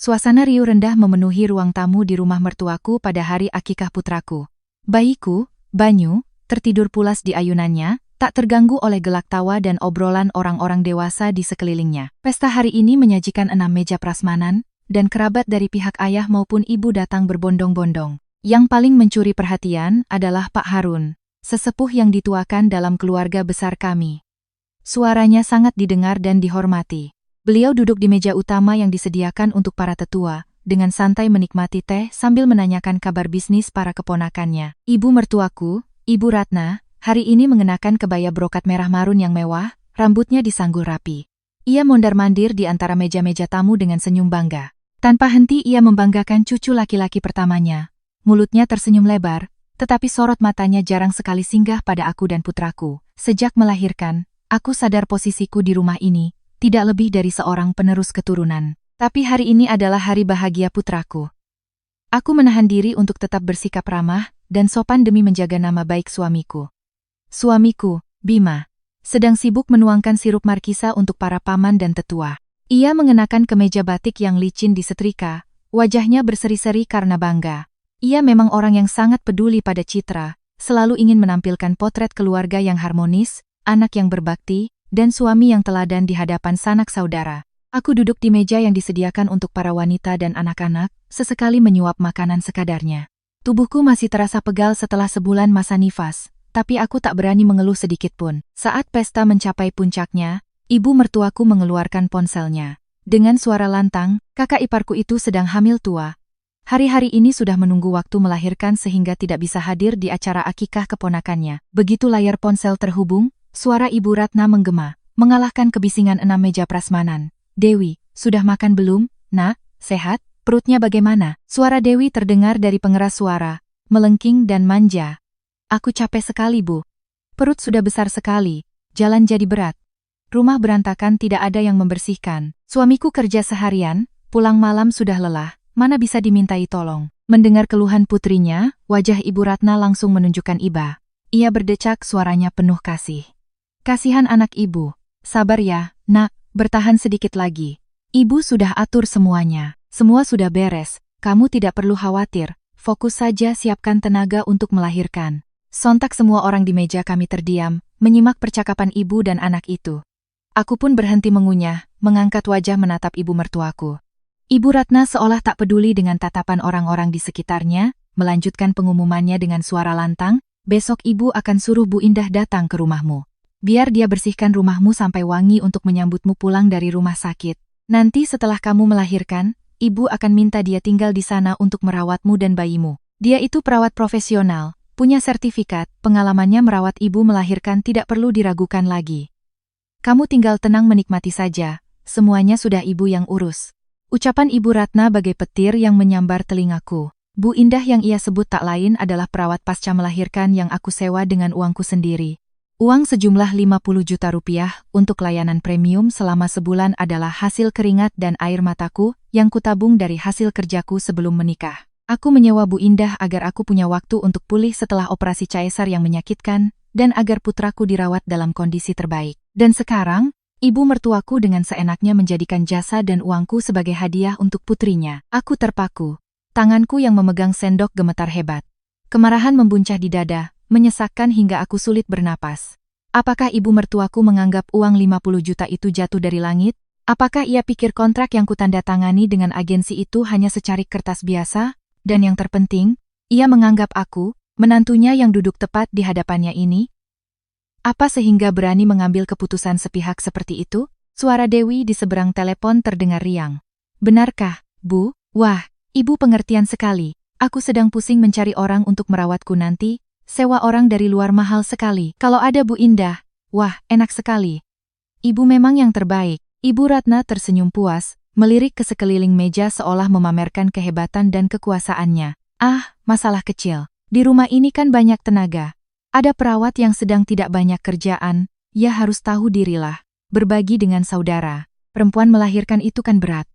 Suasana riuh rendah memenuhi ruang tamu di rumah mertuaku pada hari akikah putraku. Bayiku, Banyu, tertidur pulas di ayunannya, tak terganggu oleh gelak tawa dan obrolan orang-orang dewasa di sekelilingnya. Pesta hari ini menyajikan 6 meja prasmanan, dan kerabat dari pihak ayah maupun ibu datang berbondong-bondong. Yang paling mencuri perhatian adalah Pak Harun, sesepuh yang dituakan dalam keluarga besar kami. Suaranya sangat didengar dan dihormati. Beliau duduk di meja utama yang disediakan untuk para tetua, dengan santai menikmati teh sambil menanyakan kabar bisnis para keponakannya. Ibu mertuaku, Ibu Ratna, hari ini mengenakan kebaya brokat merah marun yang mewah, rambutnya disanggul rapi. Ia mondar-mandir di antara meja-meja tamu dengan senyum bangga. Tanpa henti ia membanggakan cucu laki-laki pertamanya. Mulutnya tersenyum lebar, tetapi sorot matanya jarang sekali singgah pada aku dan putraku. Sejak melahirkan, aku sadar posisiku di rumah ini, tidak lebih dari seorang penerus keturunan. Tapi hari ini adalah hari bahagia putraku. Aku menahan diri untuk tetap bersikap ramah dan sopan demi menjaga nama baik suamiku. Suamiku, Bima, sedang sibuk menuangkan sirup markisa untuk para paman dan tetua. Ia mengenakan kemeja batik yang licin disetrika, wajahnya berseri-seri karena bangga. Ia memang orang yang sangat peduli pada citra, selalu ingin menampilkan potret keluarga yang harmonis, anak yang berbakti, dan suami yang teladan di hadapan sanak saudara. Aku duduk di meja yang disediakan untuk para wanita dan anak-anak, sesekali menyuap makanan sekadarnya. Tubuhku masih terasa pegal setelah sebulan masa nifas, tapi aku tak berani mengeluh sedikit pun. Saat pesta mencapai puncaknya, ibu mertuaku mengeluarkan ponselnya. Dengan suara lantang, kakak iparku itu sedang hamil tua. Hari-hari ini sudah menunggu waktu melahirkan sehingga tidak bisa hadir di acara akikah keponakannya. Begitu layar ponsel terhubung, suara Ibu Ratna menggema, mengalahkan kebisingan 6 meja prasmanan. Dewi, sudah makan belum, nak? Sehat? Perutnya bagaimana? Suara Dewi terdengar dari pengeras suara, melengking dan manja. Aku capek sekali, Bu. Perut sudah besar sekali, jalan jadi berat. Rumah berantakan, tidak ada yang membersihkan. Suamiku kerja seharian, pulang malam sudah lelah, mana bisa dimintai tolong. Mendengar keluhan putrinya, wajah Ibu Ratna langsung menunjukkan iba. Ia berdecak, suaranya penuh kasih. Kasihan anak ibu. Sabar ya, nak, bertahan sedikit lagi. Ibu sudah atur semuanya. Semua sudah beres, kamu tidak perlu khawatir. Fokus saja, siapkan tenaga untuk melahirkan. Sontak semua orang di meja kami terdiam, menyimak percakapan ibu dan anak itu. Aku pun berhenti mengunyah, mengangkat wajah menatap ibu mertuaku. Ibu Ratna seolah tak peduli dengan tatapan orang-orang di sekitarnya, melanjutkan pengumumannya dengan suara lantang, besok ibu akan suruh Bu Indah datang ke rumahmu. Biar dia bersihkan rumahmu sampai wangi untuk menyambutmu pulang dari rumah sakit. Nanti setelah kamu melahirkan, ibu akan minta dia tinggal di sana untuk merawatmu dan bayimu. Dia itu perawat profesional, punya sertifikat, pengalamannya merawat ibu melahirkan tidak perlu diragukan lagi. Kamu tinggal tenang menikmati saja, semuanya sudah ibu yang urus. Ucapan Ibu Ratna bagai petir yang menyambar telingaku. Bu Indah yang ia sebut tak lain adalah perawat pasca melahirkan yang aku sewa dengan uangku sendiri. Uang sejumlah 50 juta rupiah untuk layanan premium selama sebulan adalah hasil keringat dan air mataku yang kutabung dari hasil kerjaku sebelum menikah. Aku menyewa Bu Indah agar aku punya waktu untuk pulih setelah operasi caesar yang menyakitkan, dan agar putraku dirawat dalam kondisi terbaik. Dan sekarang, ibu mertuaku dengan seenaknya menjadikan jasa dan uangku sebagai hadiah untuk putrinya. Aku terpaku. Tanganku yang memegang sendok gemetar hebat. Kemarahan membuncah di dada, menyesakkan hingga aku sulit bernapas. Apakah ibu mertuaku menganggap uang 50 juta itu jatuh dari langit? Apakah ia pikir kontrak yang kutandatangani dengan agensi itu hanya secarik kertas biasa? Dan yang terpenting, ia menganggap aku, menantunya yang duduk tepat di hadapannya ini? Apa sehingga berani mengambil keputusan sepihak seperti itu? Suara Dewi di seberang telepon terdengar riang. Benarkah, Bu? Wah, ibu pengertian sekali. Aku sedang pusing mencari orang untuk merawatku nanti. Sewa orang dari luar mahal sekali. Kalau ada Bu Indah, wah, enak sekali. Ibu memang yang terbaik. Ibu Ratna tersenyum puas, melirik ke sekeliling meja seolah memamerkan kehebatan dan kekuasaannya. Ah, masalah kecil. Di rumah ini kan banyak tenaga. Ada perawat yang sedang tidak banyak kerjaan, ya harus tahu dirilah. Berbagi dengan saudara. Perempuan melahirkan itu kan berat.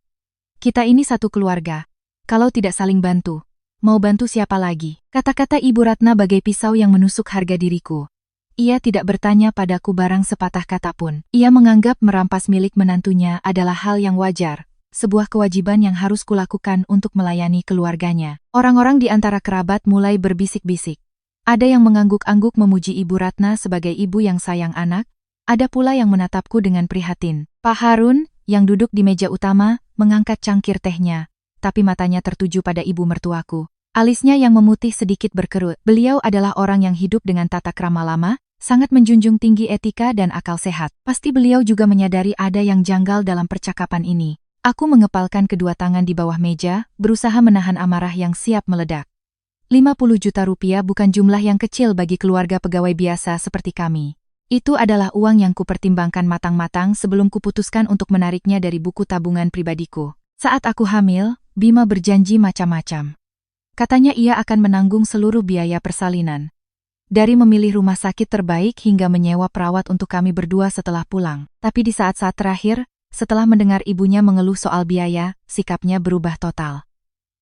Kita ini satu keluarga. Kalau tidak saling bantu, mau bantu siapa lagi? Kata-kata Ibu Ratna bagai pisau yang menusuk harga diriku. Ia tidak bertanya padaku barang sepatah kata pun. Ia menganggap merampas milik menantunya adalah hal yang wajar, sebuah kewajiban yang harus kulakukan untuk melayani keluarganya. Orang-orang di antara kerabat mulai berbisik-bisik. Ada yang mengangguk-angguk memuji Ibu Ratna sebagai ibu yang sayang anak, ada pula yang menatapku dengan prihatin. Pak Harun, yang duduk di meja utama, mengangkat cangkir tehnya, tapi matanya tertuju pada ibu mertuaku. Alisnya yang memutih sedikit berkerut. Beliau adalah orang yang hidup dengan tata krama lama, sangat menjunjung tinggi etika dan akal sehat. Pasti beliau juga menyadari ada yang janggal dalam percakapan ini. Aku mengepalkan kedua tangan di bawah meja, berusaha menahan amarah yang siap meledak. 50 juta rupiah bukan jumlah yang kecil bagi keluarga pegawai biasa seperti kami. Itu adalah uang yang kupertimbangkan matang-matang sebelum kuputuskan untuk menariknya dari buku tabungan pribadiku. Saat aku hamil, Bima berjanji macam-macam. Katanya ia akan menanggung seluruh biaya persalinan. Dari memilih rumah sakit terbaik hingga menyewa perawat untuk kami berdua setelah pulang. Tapi di saat-saat terakhir, setelah mendengar ibunya mengeluh soal biaya, sikapnya berubah total.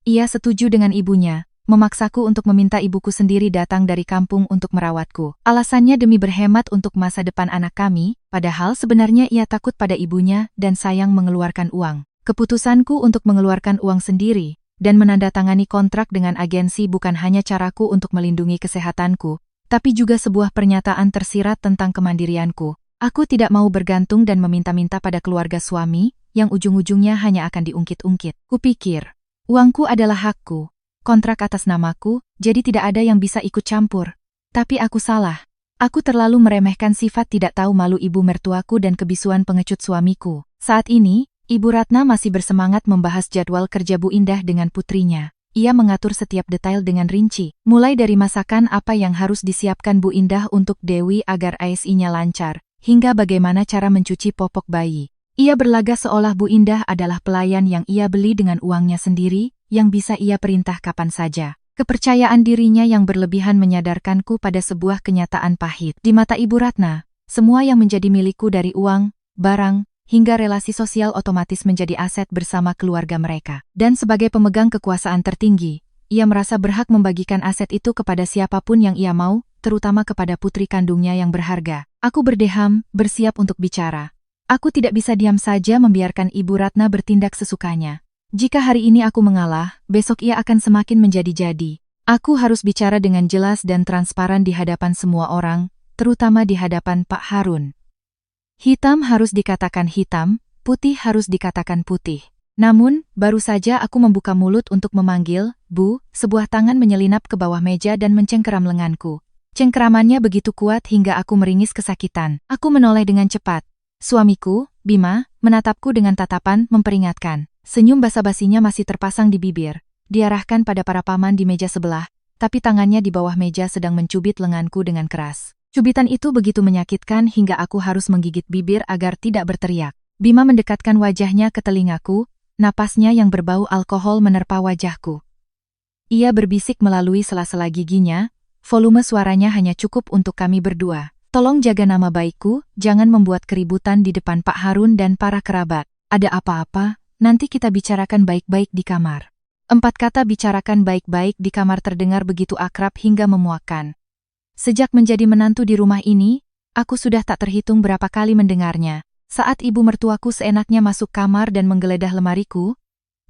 Ia setuju dengan ibunya, memaksaku untuk meminta ibuku sendiri datang dari kampung untuk merawatku. Alasannya demi berhemat untuk masa depan anak kami, padahal sebenarnya ia takut pada ibunya dan sayang mengeluarkan uang. Keputusanku untuk mengeluarkan uang sendiri dan menandatangani kontrak dengan agensi bukan hanya caraku untuk melindungi kesehatanku, tapi juga sebuah pernyataan tersirat tentang kemandirianku. Aku tidak mau bergantung dan meminta-minta pada keluarga suami, yang ujung-ujungnya hanya akan diungkit-ungkit. Kupikir, uangku adalah hakku, kontrak atas namaku, jadi tidak ada yang bisa ikut campur. Tapi aku salah. Aku terlalu meremehkan sifat tidak tahu malu ibu mertuaku dan kebisuan pengecut suamiku. Saat ini, Ibu Ratna masih bersemangat membahas jadwal kerja Bu Indah dengan putrinya. Ia mengatur setiap detail dengan rinci, mulai dari masakan apa yang harus disiapkan Bu Indah untuk Dewi agar ASI-nya lancar, hingga bagaimana cara mencuci popok bayi. Ia berlagak seolah Bu Indah adalah pelayan yang ia beli dengan uangnya sendiri, yang bisa ia perintah kapan saja. Kepercayaan dirinya yang berlebihan menyadarkanku pada sebuah kenyataan pahit. Di mata Ibu Ratna, semua yang menjadi milikku dari uang, barang, hingga relasi sosial otomatis menjadi aset bersama keluarga mereka. Dan sebagai pemegang kekuasaan tertinggi, ia merasa berhak membagikan aset itu kepada siapapun yang ia mau, terutama kepada putri kandungnya yang berharga. Aku berdeham, bersiap untuk bicara. Aku tidak bisa diam saja membiarkan Ibu Ratna bertindak sesukanya. Jika hari ini aku mengalah, besok ia akan semakin menjadi-jadi. Aku harus bicara dengan jelas dan transparan di hadapan semua orang, terutama di hadapan Pak Harun. Hitam harus dikatakan hitam, putih harus dikatakan putih. Namun, baru saja aku membuka mulut untuk memanggil, Bu, sebuah tangan menyelinap ke bawah meja dan mencengkeram lenganku. Cengkeramannya begitu kuat hingga aku meringis kesakitan. Aku menoleh dengan cepat. Suamiku, Bima, menatapku dengan tatapan memperingatkan. Senyum basa-basinya masih terpasang di bibir. Diarahkan pada para paman di meja sebelah, tapi tangannya di bawah meja sedang mencubit lenganku dengan keras. Cubitan itu begitu menyakitkan hingga aku harus menggigit bibir agar tidak berteriak. Bima mendekatkan wajahnya ke telingaku, napasnya yang berbau alkohol menerpa wajahku. Ia berbisik melalui sela-sela giginya, volume suaranya hanya cukup untuk kami berdua. Tolong jaga nama baikku, jangan membuat keributan di depan Pak Harun dan para kerabat. Ada apa-apa, nanti kita bicarakan baik-baik di kamar. 4 kata bicarakan baik-baik di kamar terdengar begitu akrab hingga memuakkan. Sejak menjadi menantu di rumah ini, aku sudah tak terhitung berapa kali mendengarnya. Saat ibu mertuaku seenaknya masuk kamar dan menggeledah lemariku,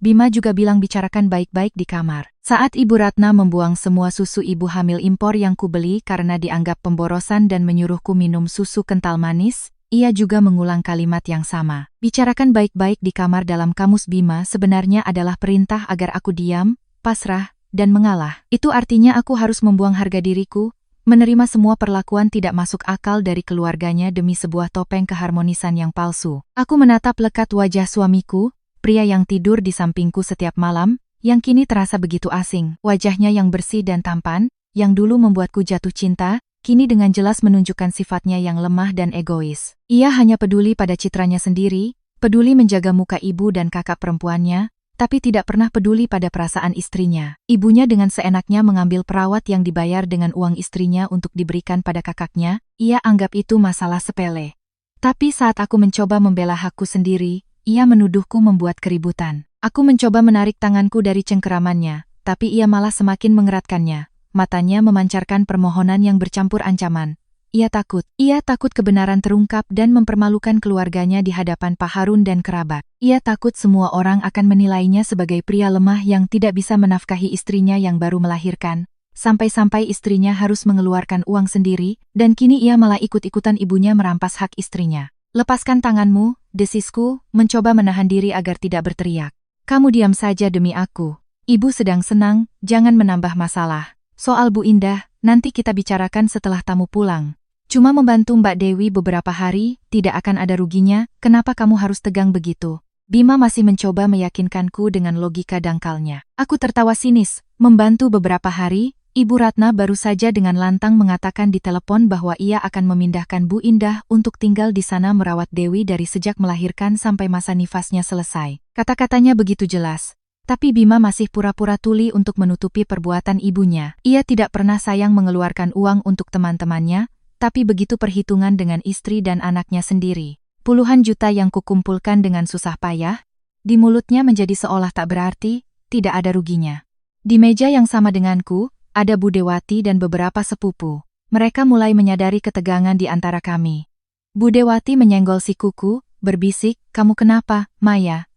Bima juga bilang bicarakan baik-baik di kamar. Saat Ibu Ratna membuang semua susu ibu hamil impor yang kubeli karena dianggap pemborosan dan menyuruhku minum susu kental manis, ia juga mengulang kalimat yang sama. Bicarakan baik-baik di kamar dalam kamus Bima sebenarnya adalah perintah agar aku diam, pasrah, dan mengalah. Itu artinya aku harus membuang harga diriku, menerima semua perlakuan tidak masuk akal dari keluarganya demi sebuah topeng keharmonisan yang palsu. Aku menatap lekat wajah suamiku, pria yang tidur di sampingku setiap malam, yang kini terasa begitu asing. Wajahnya yang bersih dan tampan, yang dulu membuatku jatuh cinta, kini dengan jelas menunjukkan sifatnya yang lemah dan egois. Ia hanya peduli pada citranya sendiri, peduli menjaga muka ibu dan kakak perempuannya, tapi tidak pernah peduli pada perasaan istrinya. Ibunya dengan seenaknya mengambil perawat yang dibayar dengan uang istrinya untuk diberikan pada kakaknya, ia anggap itu masalah sepele. Tapi saat aku mencoba membela hakku sendiri, ia menuduhku membuat keributan. Aku mencoba menarik tanganku dari cengkeramannya, tapi ia malah semakin mengeratkannya. Matanya memancarkan permohonan yang bercampur ancaman. Ia takut. Ia takut kebenaran terungkap dan mempermalukan keluarganya di hadapan Pak Harun dan kerabat. Ia takut semua orang akan menilainya sebagai pria lemah yang tidak bisa menafkahi istrinya yang baru melahirkan. Sampai-sampai istrinya harus mengeluarkan uang sendiri, dan kini ia malah ikut-ikutan ibunya merampas hak istrinya. Lepaskan tanganmu, desisku, mencoba menahan diri agar tidak berteriak. Kamu diam saja demi aku. Ibu sedang senang, jangan menambah masalah. Soal Bu Indah, nanti kita bicarakan setelah tamu pulang. Cuma membantu Mbak Dewi beberapa hari, tidak akan ada ruginya, kenapa kamu harus tegang begitu? Bima masih mencoba meyakinkanku dengan logika dangkalnya. Aku tertawa sinis, membantu beberapa hari, Ibu Ratna baru saja dengan lantang mengatakan di telepon bahwa ia akan memindahkan Bu Indah untuk tinggal di sana merawat Dewi dari sejak melahirkan sampai masa nifasnya selesai. Kata-katanya begitu jelas. Tapi Bima masih pura-pura tuli untuk menutupi perbuatan ibunya. Ia tidak pernah sayang mengeluarkan uang untuk teman-temannya, tapi begitu perhitungan dengan istri dan anaknya sendiri. Puluhan juta yang kukumpulkan dengan susah payah, di mulutnya menjadi seolah tak berarti, tidak ada ruginya. Di meja yang sama denganku, ada Bu Dewati dan beberapa sepupu. Mereka mulai menyadari ketegangan di antara kami. Bu Dewati menyenggol sikuku, berbisik, "Kamu kenapa, Maya?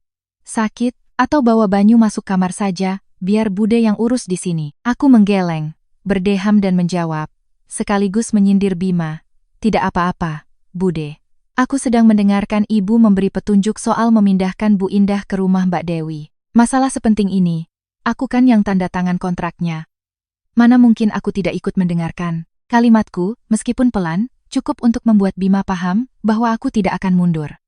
Sakit? Atau bawa Banyu masuk kamar saja, biar Bude yang urus di sini." Aku menggeleng, berdeham dan menjawab, sekaligus menyindir Bima, "Tidak apa-apa, Bude. Aku sedang mendengarkan ibu memberi petunjuk soal memindahkan Bu Indah ke rumah Mbak Dewi. Masalah sepenting ini, aku kan yang tanda tangan kontraknya. Mana mungkin aku tidak ikut mendengarkan." Kalimatku, meskipun pelan, cukup untuk membuat Bima paham bahwa aku tidak akan mundur.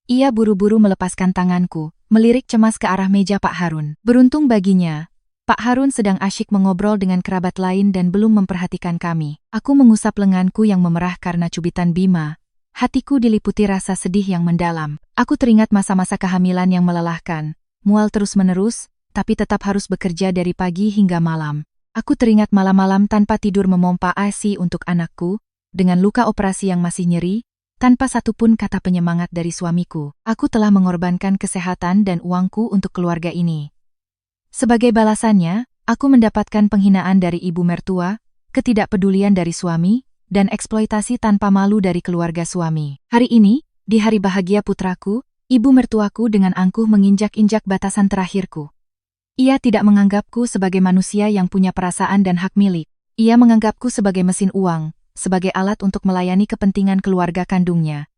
Ia buru-buru melepaskan tanganku, melirik cemas ke arah meja Pak Harun. Beruntung baginya, Pak Harun sedang asyik mengobrol dengan kerabat lain dan belum memperhatikan kami. Aku mengusap lenganku yang memerah karena cubitan Bima. Hatiku diliputi rasa sedih yang mendalam. Aku teringat masa-masa kehamilan yang melelahkan, mual terus-menerus, tapi tetap harus bekerja dari pagi hingga malam. Aku teringat malam-malam tanpa tidur memompa ASI untuk anakku, dengan luka operasi yang masih nyeri, tanpa satupun kata penyemangat dari suamiku. Aku telah mengorbankan kesehatan dan uangku untuk keluarga ini. Sebagai balasannya, aku mendapatkan penghinaan dari ibu mertua, ketidakpedulian dari suami, dan eksploitasi tanpa malu dari keluarga suami. Hari ini, di hari bahagia putraku, ibu mertuaku dengan angkuh menginjak-injak batasan terakhirku. Ia tidak menganggapku sebagai manusia yang punya perasaan dan hak milik. Ia menganggapku sebagai mesin uang, sebagai alat untuk melayani kepentingan keluarga kandungnya.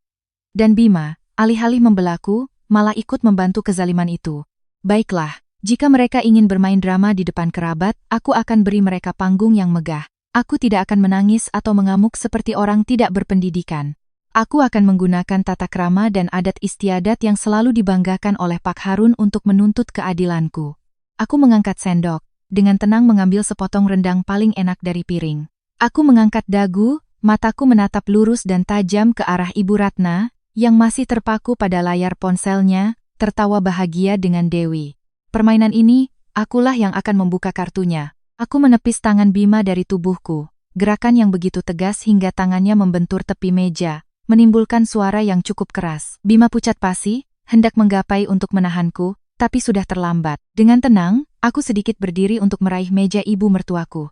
Dan Bima, alih-alih membelaku, malah ikut membantu kezaliman itu. Baiklah, jika mereka ingin bermain drama di depan kerabat, aku akan beri mereka panggung yang megah. Aku tidak akan menangis atau mengamuk seperti orang tidak berpendidikan. Aku akan menggunakan tata krama dan adat istiadat yang selalu dibanggakan oleh Pak Harun untuk menuntut keadilanku. Aku mengangkat sendok, dengan tenang mengambil sepotong rendang paling enak dari piring. Aku mengangkat dagu, mataku menatap lurus dan tajam ke arah Ibu Ratna, yang masih terpaku pada layar ponselnya, tertawa bahagia dengan Dewi. Permainan ini, akulah yang akan membuka kartunya. Aku menepis tangan Bima dari tubuhku, gerakan yang begitu tegas hingga tangannya membentur tepi meja, menimbulkan suara yang cukup keras. Bima pucat pasi, hendak menggapai untuk menahanku, tapi sudah terlambat. Dengan tenang, aku sedikit berdiri untuk meraih meja ibu mertuaku.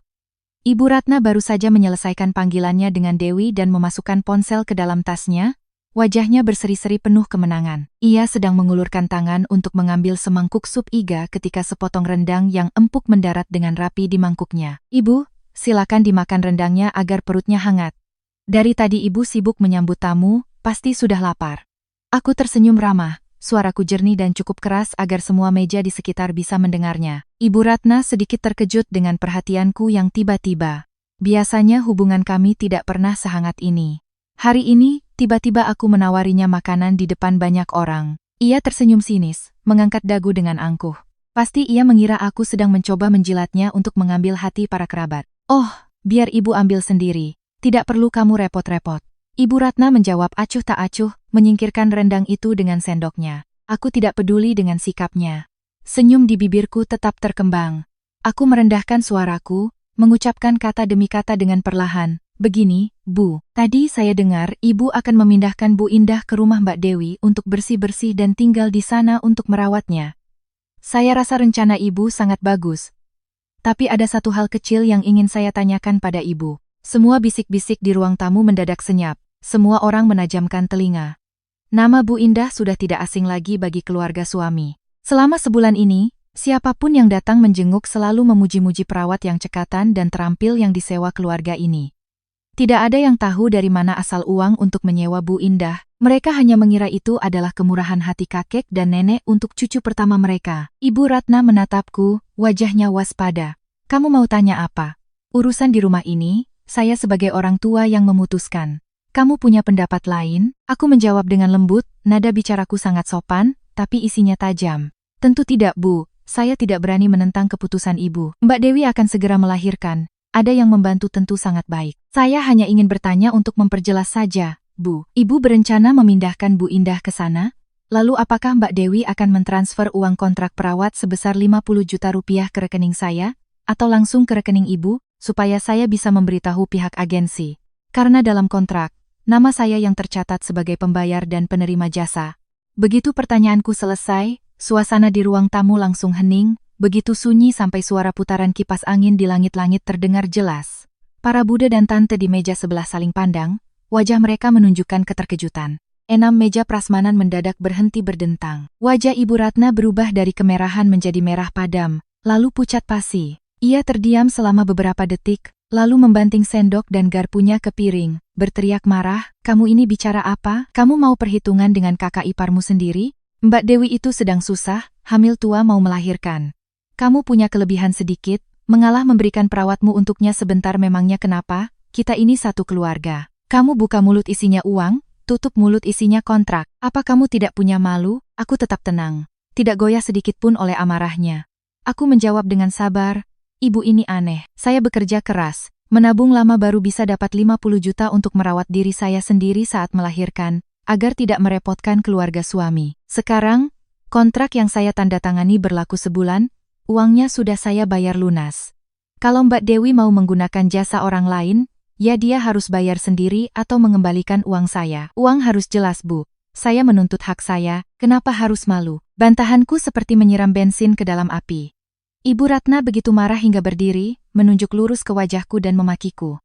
Ibu Ratna baru saja menyelesaikan panggilannya dengan Dewi dan memasukkan ponsel ke dalam tasnya, wajahnya berseri-seri penuh kemenangan. Ia sedang mengulurkan tangan untuk mengambil semangkuk sup iga ketika sepotong rendang yang empuk mendarat dengan rapi di mangkuknya. "Ibu, silakan dimakan rendangnya agar perutnya hangat. Dari tadi ibu sibuk menyambut tamu, pasti sudah lapar." Aku tersenyum ramah, suaraku jernih dan cukup keras agar semua meja di sekitar bisa mendengarnya. Ibu Ratna sedikit terkejut dengan perhatianku yang tiba-tiba. Biasanya hubungan kami tidak pernah sehangat ini. Hari ini, tiba-tiba aku menawarinya makanan di depan banyak orang. Ia tersenyum sinis, mengangkat dagu dengan angkuh. Pasti ia mengira aku sedang mencoba menjilatnya untuk mengambil hati para kerabat. "Oh, biar ibu ambil sendiri. Tidak perlu kamu repot-repot." Ibu Ratna menjawab acuh tak acuh, menyingkirkan rendang itu dengan sendoknya. Aku tidak peduli dengan sikapnya. Senyum di bibirku tetap terkembang. Aku merendahkan suaraku, mengucapkan kata demi kata dengan perlahan. "Begini, Bu, tadi saya dengar ibu akan memindahkan Bu Indah ke rumah Mbak Dewi untuk bersih-bersih dan tinggal di sana untuk merawatnya. Saya rasa rencana ibu sangat bagus. Tapi ada satu hal kecil yang ingin saya tanyakan pada ibu. Semua bisik-bisik di ruang tamu mendadak senyap. Semua orang menajamkan telinga. Nama Bu Indah sudah tidak asing lagi bagi keluarga suami. Selama sebulan ini, siapapun yang datang menjenguk selalu memuji-muji perawat yang cekatan dan terampil yang disewa keluarga ini. Tidak ada yang tahu dari mana asal uang untuk menyewa Bu Indah. Mereka hanya mengira itu adalah kemurahan hati kakek dan nenek untuk cucu pertama mereka. Ibu Ratna menatapku, wajahnya waspada. Kamu mau tanya apa? Urusan di rumah ini, saya sebagai orang tua yang memutuskan. Kamu punya pendapat lain? Aku menjawab dengan lembut, nada bicaraku sangat sopan, tapi isinya tajam. Tentu tidak, Bu. Saya tidak berani menentang keputusan Ibu. Mbak Dewi akan segera melahirkan. Ada yang membantu tentu sangat baik. Saya hanya ingin bertanya untuk memperjelas saja, Bu. Ibu berencana memindahkan Bu Indah ke sana? Lalu apakah Mbak Dewi akan mentransfer uang kontrak perawat sebesar 50 juta rupiah ke rekening saya? Atau langsung ke rekening Ibu, supaya saya bisa memberitahu pihak agensi? Karena dalam kontrak, nama saya yang tercatat sebagai pembayar dan penerima jasa. Begitu pertanyaanku selesai, suasana di ruang tamu langsung hening, begitu sunyi sampai suara putaran kipas angin di langit-langit terdengar jelas. Para bude dan tante di meja sebelah saling pandang, wajah mereka menunjukkan keterkejutan. 6 meja prasmanan mendadak berhenti berdentang. Wajah Ibu Ratna berubah dari kemerahan menjadi merah padam, lalu pucat pasi. Ia terdiam selama beberapa detik, lalu membanting sendok dan garpunya ke piring, berteriak marah, "Kamu ini bicara apa? Kamu mau perhitungan dengan kakak iparmu sendiri? Mbak Dewi itu sedang susah, hamil tua mau melahirkan. Kamu punya kelebihan sedikit, mengalah memberikan perawatmu untuknya sebentar memangnya kenapa? Kita ini satu keluarga. Kamu buka mulut isinya uang, tutup mulut isinya kontrak. Apa kamu tidak punya malu?" Aku tetap tenang, tidak goyah sedikit pun oleh amarahnya. Aku menjawab dengan sabar, "Ibu ini aneh, saya bekerja keras, menabung lama baru bisa dapat 50 juta untuk merawat diri saya sendiri saat melahirkan, agar tidak merepotkan keluarga suami. Sekarang, kontrak yang saya tanda tangani berlaku sebulan, uangnya sudah saya bayar lunas. Kalau Mbak Dewi mau menggunakan jasa orang lain, ya dia harus bayar sendiri atau mengembalikan uang saya. Uang harus jelas, Bu. Saya menuntut hak saya, kenapa harus malu?" Bantahanku seperti menyiram bensin ke dalam api. Ibu Ratna begitu marah hingga berdiri, menunjuk lurus ke wajahku dan memakiku.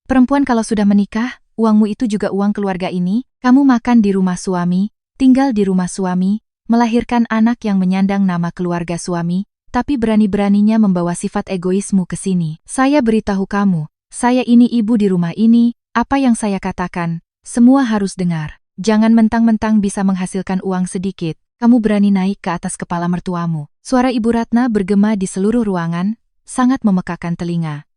"Perempuan kalau sudah menikah, uangmu itu juga uang keluarga ini, kamu makan di rumah suami, tinggal di rumah suami, melahirkan anak yang menyandang nama keluarga suami, tapi berani-beraninya membawa sifat egoismu ke sini. Saya beritahu kamu, saya ini ibu di rumah ini, apa yang saya katakan, semua harus dengar. Jangan mentang-mentang bisa menghasilkan uang sedikit, kamu berani naik ke atas kepala mertuamu." Suara Ibu Ratna bergema di seluruh ruangan, sangat memekakan telinga.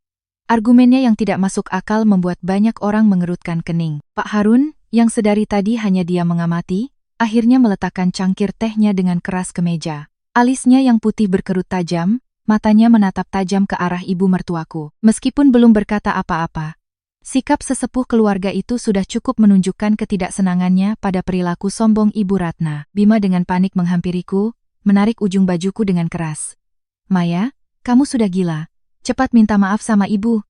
Argumennya yang tidak masuk akal membuat banyak orang mengerutkan kening. Pak Harun, yang sedari tadi hanya diam mengamati, akhirnya meletakkan cangkir tehnya dengan keras ke meja. Alisnya yang putih berkerut tajam, matanya menatap tajam ke arah ibu mertuaku. Meskipun belum berkata apa-apa, sikap sesepuh keluarga itu sudah cukup menunjukkan ketidaksenangannya pada perilaku sombong Ibu Ratna. Bima dengan panik menghampiriku, menarik ujung bajuku dengan keras. "Maya, kamu sudah gila. Cepat minta maaf sama ibu.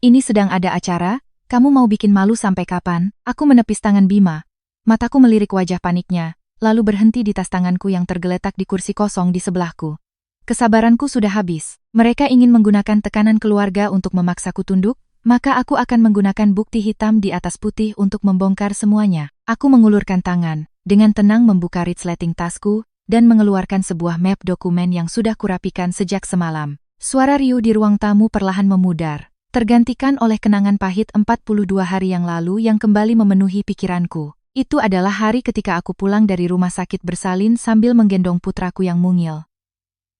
Ini sedang ada acara, kamu mau bikin malu sampai kapan?" Aku menepis tangan Bima. Mataku melirik wajah paniknya, lalu berhenti di tas tanganku yang tergeletak di kursi kosong di sebelahku. Kesabaranku sudah habis. Mereka ingin menggunakan tekanan keluarga untuk memaksaku tunduk, maka aku akan menggunakan bukti hitam di atas putih untuk membongkar semuanya. Aku mengulurkan tangan, dengan tenang membuka resleting tasku, dan mengeluarkan sebuah map dokumen yang sudah kurapikan sejak semalam. Suara riuh di ruang tamu perlahan memudar, tergantikan oleh kenangan pahit 42 hari yang lalu yang kembali memenuhi pikiranku. Itu adalah hari ketika aku pulang dari rumah sakit bersalin sambil menggendong putraku yang mungil.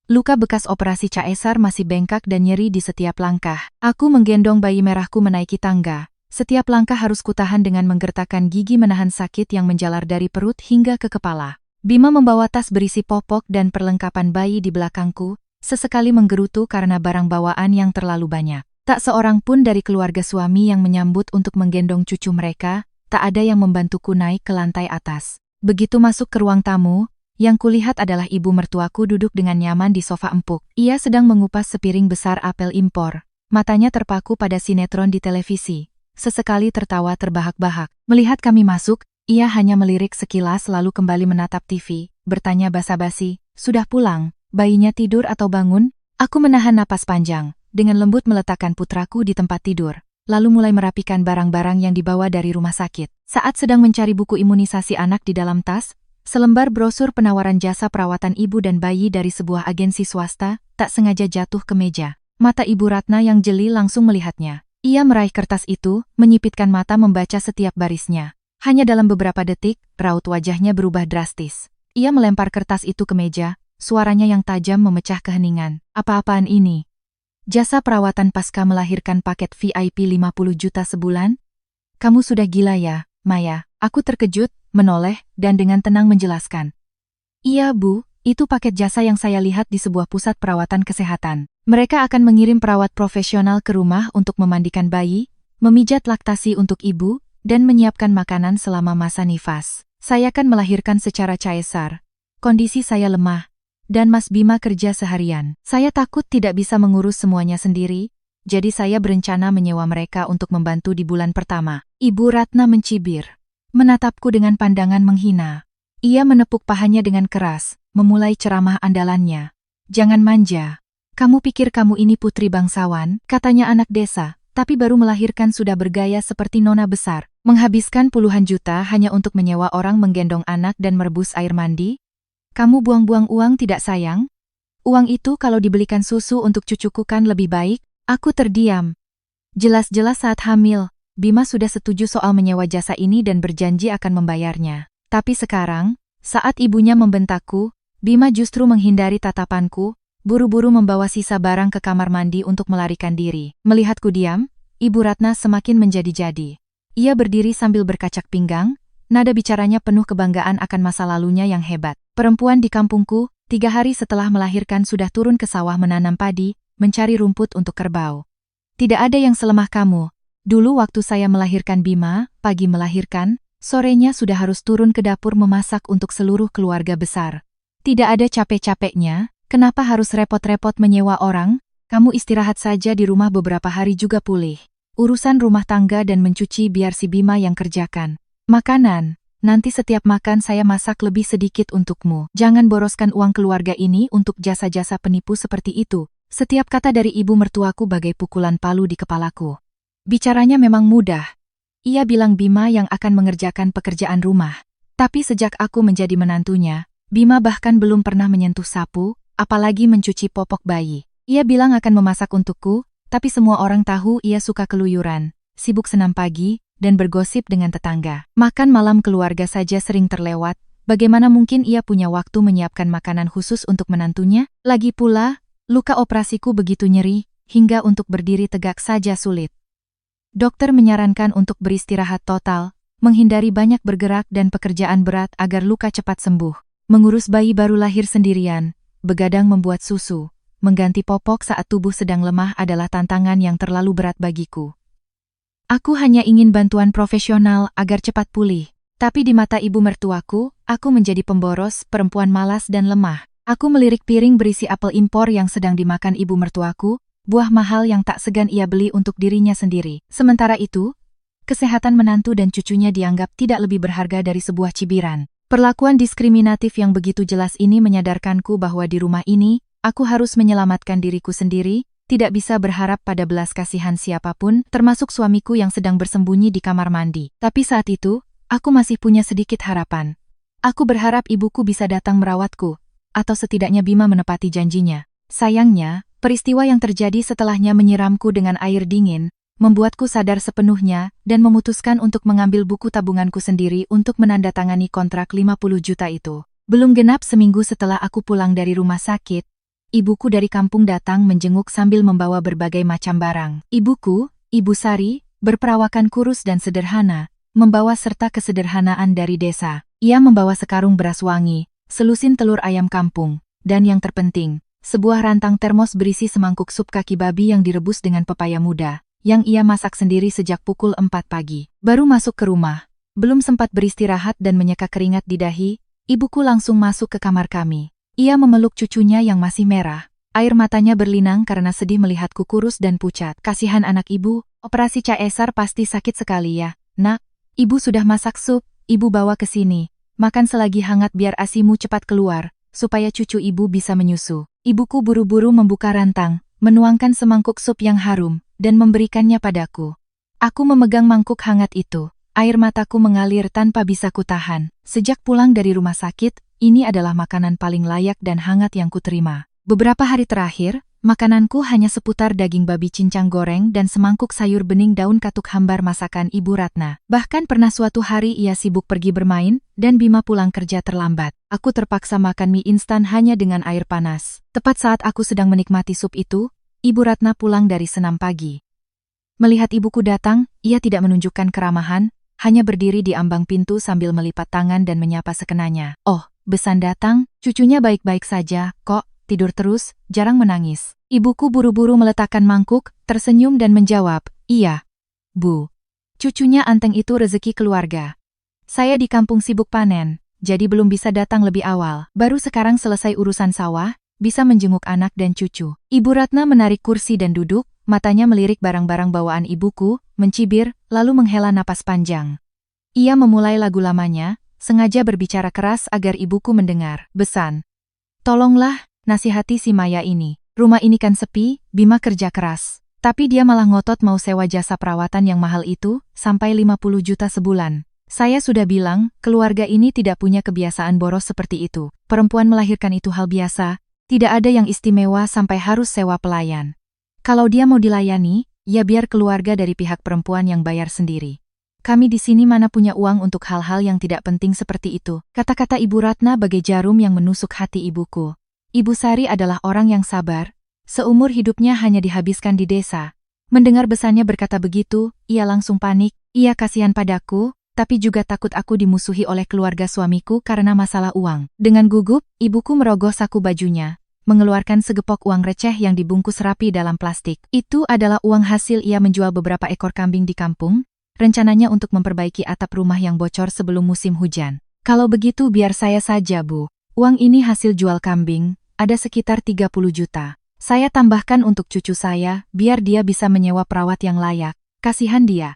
Luka bekas operasi caesar masih bengkak dan nyeri di setiap langkah. Aku menggendong bayi merahku menaiki tangga. Setiap langkah harus kutahan dengan menggertakkan gigi menahan sakit yang menjalar dari perut hingga ke kepala. Bima membawa tas berisi popok dan perlengkapan bayi di belakangku, sesekali menggerutu karena barang bawaan yang terlalu banyak. Tak seorang pun dari keluarga suami yang menyambut untuk menggendong cucu mereka, tak ada yang membantuku naik ke lantai atas. Begitu masuk ke ruang tamu, yang kulihat adalah ibu mertuaku duduk dengan nyaman di sofa empuk. Ia sedang mengupas sepiring besar apel impor. Matanya terpaku pada sinetron di televisi. Sesekali tertawa terbahak-bahak. Melihat kami masuk, ia hanya melirik sekilas lalu kembali menatap TV, bertanya basa-basi, "Sudah pulang? Bayinya tidur atau bangun?" Aku menahan napas panjang, dengan lembut meletakkan putraku di tempat tidur. lalu mulai merapikan barang-barang yang dibawa dari rumah sakit. Saat sedang mencari buku imunisasi anak di dalam tas, selembar brosur penawaran jasa perawatan ibu dan bayi dari sebuah agensi swasta tak sengaja jatuh ke meja. Mata Ibu Ratna yang jeli langsung melihatnya. Ia meraih kertas itu, menyipitkan mata membaca setiap barisnya. Hanya dalam beberapa detik, raut wajahnya berubah drastis. Ia melempar kertas itu ke meja, suaranya yang tajam memecah keheningan. Apa-apaan ini? Jasa perawatan pasca melahirkan paket VIP 50 juta sebulan? Kamu sudah gila ya, Maya? Aku terkejut, menoleh, dan dengan tenang menjelaskan. Iya Bu, itu paket jasa yang saya lihat di sebuah pusat perawatan kesehatan. Mereka akan mengirim perawat profesional ke rumah untuk memandikan bayi, memijat laktasi untuk ibu, dan menyiapkan makanan selama masa nifas. Saya kan melahirkan secara caesar. Kondisi saya lemah. Dan Mas Bima kerja seharian. Saya takut tidak bisa mengurus semuanya sendiri, jadi saya berencana menyewa mereka untuk membantu di bulan pertama. Ibu Ratna mencibir, menatapku dengan pandangan menghina. Ia menepuk pahanya dengan keras, memulai ceramah andalannya. Jangan manja. Kamu pikir kamu ini putri bangsawan, katanya anak desa, tapi baru melahirkan sudah bergaya seperti nona besar. Menghabiskan puluhan juta hanya untuk menyewa orang menggendong anak dan merebus air mandi? Kamu buang-buang uang tidak sayang? Uang itu kalau dibelikan susu untuk cucuku kan lebih baik. Aku terdiam. Jelas-jelas saat hamil, Bima sudah setuju soal menyewa jasa ini dan berjanji akan membayarnya. Tapi sekarang, saat ibunya membentakku, Bima justru menghindari tatapanku, buru-buru membawa sisa barang ke kamar mandi untuk melarikan diri. Melihatku diam, Ibu Ratna semakin menjadi-jadi. Ia berdiri sambil berkacak pinggang, nada bicaranya penuh kebanggaan akan masa lalunya yang hebat. Perempuan di kampungku, 3 hari setelah melahirkan sudah turun ke sawah menanam padi, mencari rumput untuk kerbau. Tidak ada yang selemah kamu. Dulu waktu saya melahirkan Bima, pagi melahirkan, sorenya sudah harus turun ke dapur memasak untuk seluruh keluarga besar. Tidak ada capek-capeknya, kenapa harus repot-repot menyewa orang? Kamu istirahat saja di rumah beberapa hari juga pulih. Urusan rumah tangga dan mencuci biar si Bima yang kerjakan. Makanan. Nanti setiap makan saya masak lebih sedikit untukmu. Jangan boroskan uang keluarga ini untuk jasa-jasa penipu seperti itu. Setiap kata dari ibu mertuaku bagai pukulan palu di kepalaku. Bicaranya memang mudah. Ia bilang Bima yang akan mengerjakan pekerjaan rumah. Tapi sejak aku menjadi menantunya, Bima bahkan belum pernah menyentuh sapu, apalagi mencuci popok bayi. Ia bilang akan memasak untukku, tapi semua orang tahu ia suka keluyuran, sibuk senam pagi, dan bergosip dengan tetangga. Makan malam keluarga saja sering terlewat, bagaimana mungkin ia punya waktu menyiapkan makanan khusus untuk menantunya? Lagi pula, luka operasiku begitu nyeri, hingga untuk berdiri tegak saja sulit. Dokter menyarankan untuk beristirahat total, menghindari banyak bergerak dan pekerjaan berat agar luka cepat sembuh. Mengurus bayi baru lahir sendirian, begadang membuat susu, mengganti popok saat tubuh sedang lemah adalah tantangan yang terlalu berat bagiku. Aku hanya ingin bantuan profesional agar cepat pulih. Tapi di mata ibu mertuaku, aku menjadi pemboros, perempuan malas dan lemah. Aku melirik piring berisi apel impor yang sedang dimakan ibu mertuaku, buah mahal yang tak segan ia beli untuk dirinya sendiri. Sementara itu, kesehatan menantu dan cucunya dianggap tidak lebih berharga dari sebuah cibiran. Perlakuan diskriminatif yang begitu jelas ini menyadarkanku bahwa di rumah ini, aku harus menyelamatkan diriku sendiri, tidak bisa berharap pada belas kasihan siapapun, termasuk suamiku yang sedang bersembunyi di kamar mandi. Tapi saat itu, aku masih punya sedikit harapan. Aku berharap ibuku bisa datang merawatku, atau setidaknya Bima menepati janjinya. Sayangnya, peristiwa yang terjadi setelahnya menyiramku dengan air dingin, membuatku sadar sepenuhnya dan memutuskan untuk mengambil buku tabunganku sendiri untuk menandatangani kontrak 50 juta itu. Belum genap seminggu setelah aku pulang dari rumah sakit, ibuku dari kampung datang menjenguk sambil membawa berbagai macam barang. Ibuku, Ibu Sari, berperawakan kurus dan sederhana, membawa serta kesederhanaan dari desa. Ia membawa sekarung beras wangi, selusin telur ayam kampung, dan yang terpenting, sebuah rantang termos berisi semangkuk sup kaki babi yang direbus dengan pepaya muda, yang ia masak sendiri sejak pukul 4 pagi. Baru masuk ke rumah, belum sempat beristirahat dan menyeka keringat di dahi, ibuku langsung masuk ke kamar kami. Ia memeluk cucunya yang masih merah. Air matanya berlinang karena sedih melihatku kurus dan pucat. Kasihan anak ibu, operasi caesar pasti sakit sekali ya. Nak, ibu sudah masak sup, ibu bawa ke sini. Makan selagi hangat biar ASImu cepat keluar, supaya cucu ibu bisa menyusu. Ibuku buru-buru membuka rantang, menuangkan semangkuk sup yang harum, dan memberikannya padaku. Aku memegang mangkuk hangat itu. Air mataku mengalir tanpa bisa kutahan. Sejak pulang dari rumah sakit, ini adalah makanan paling layak dan hangat yang kuterima. Beberapa hari terakhir, makananku hanya seputar daging babi cincang goreng dan semangkuk sayur bening daun katuk hambar masakan Ibu Ratna. Bahkan pernah suatu hari ia sibuk pergi bermain, dan Bima pulang kerja terlambat. Aku terpaksa makan mie instan hanya dengan air panas. Tepat saat aku sedang menikmati sup itu, Ibu Ratna pulang dari senam pagi. Melihat ibuku datang, ia tidak menunjukkan keramahan, hanya berdiri di ambang pintu sambil melipat tangan dan menyapa sekenanya. Oh, Besan datang, cucunya baik-baik saja, kok, tidur terus, jarang menangis. Ibuku buru-buru meletakkan mangkuk, tersenyum dan menjawab, iya, Bu. Cucunya Anteng itu rezeki keluarga. Saya di kampung sibuk panen, jadi belum bisa datang lebih awal. Baru sekarang selesai urusan sawah, bisa menjenguk anak dan cucu. Ibu Ratna menarik kursi dan duduk, matanya melirik barang-barang bawaan ibuku, mencibir, lalu menghela napas panjang. Ia memulai lagu lamanya, sengaja berbicara keras agar ibuku mendengar. Besan. Tolonglah, nasihati si Maya ini. Rumah ini kan sepi, Bima kerja keras. Tapi dia malah ngotot mau sewa jasa perawatan yang mahal itu, sampai 50 juta sebulan. Saya sudah bilang, keluarga ini tidak punya kebiasaan boros seperti itu. Perempuan melahirkan itu hal biasa, tidak ada yang istimewa sampai harus sewa pelayan. Kalau dia mau dilayani, ya biar keluarga dari pihak perempuan yang bayar sendiri. Kami di sini mana punya uang untuk hal-hal yang tidak penting seperti itu. Kata-kata Ibu Ratna bagai jarum yang menusuk hati ibuku. Ibu Sari adalah orang yang sabar, seumur hidupnya hanya dihabiskan di desa. Mendengar besannya berkata begitu, ia langsung panik. Ia kasihan padaku, tapi juga takut aku dimusuhi oleh keluarga suamiku karena masalah uang. Dengan gugup, ibuku merogoh saku bajunya, mengeluarkan segepok uang receh yang dibungkus rapi dalam plastik. Itu adalah uang hasil ia menjual beberapa ekor kambing di kampung, rencananya untuk memperbaiki atap rumah yang bocor sebelum musim hujan. Kalau begitu biar saya saja, Bu. Uang ini hasil jual kambing, ada sekitar 30 juta. Saya tambahkan untuk cucu saya, biar dia bisa menyewa perawat yang layak. Kasihan dia.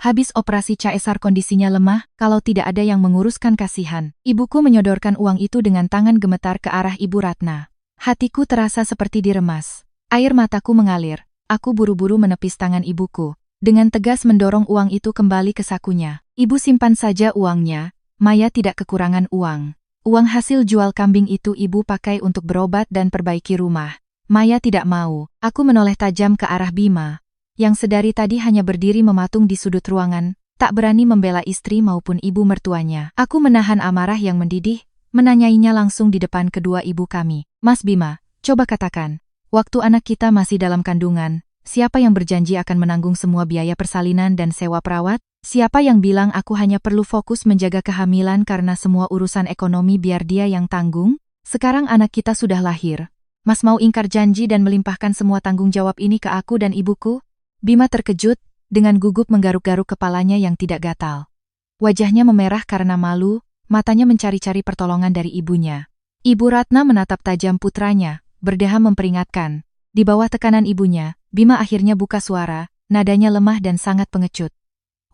Habis operasi CSR kondisinya lemah, kalau tidak ada yang menguruskan kasihan. Ibuku menyodorkan uang itu dengan tangan gemetar ke arah Ibu Ratna. Hatiku terasa seperti diremas. Air mataku mengalir. Aku buru-buru menepis tangan ibuku. Dengan tegas mendorong uang itu kembali ke sakunya. Ibu simpan saja uangnya, Maya tidak kekurangan uang. Uang hasil jual kambing itu ibu pakai untuk berobat dan perbaiki rumah. Maya tidak mau. Aku menoleh tajam ke arah Bima, yang sedari tadi hanya berdiri mematung di sudut ruangan, tak berani membela istri maupun ibu mertuanya. Aku menahan amarah yang mendidih, menanyainya langsung di depan kedua ibu kami. Mas Bima, coba katakan, waktu anak kita masih dalam kandungan, siapa yang berjanji akan menanggung semua biaya persalinan dan sewa perawat? Siapa yang bilang aku hanya perlu fokus menjaga kehamilan karena semua urusan ekonomi biar dia yang tanggung? Sekarang anak kita sudah lahir. Mas mau ingkar janji dan melimpahkan semua tanggung jawab ini ke aku dan ibuku? Bima terkejut, dengan gugup menggaruk-garuk kepalanya yang tidak gatal. Wajahnya memerah karena malu, matanya mencari-cari pertolongan dari ibunya. Ibu Ratna menatap tajam putranya, berdeham memperingatkan. Di bawah tekanan ibunya, Bima akhirnya buka suara, nadanya lemah dan sangat pengecut.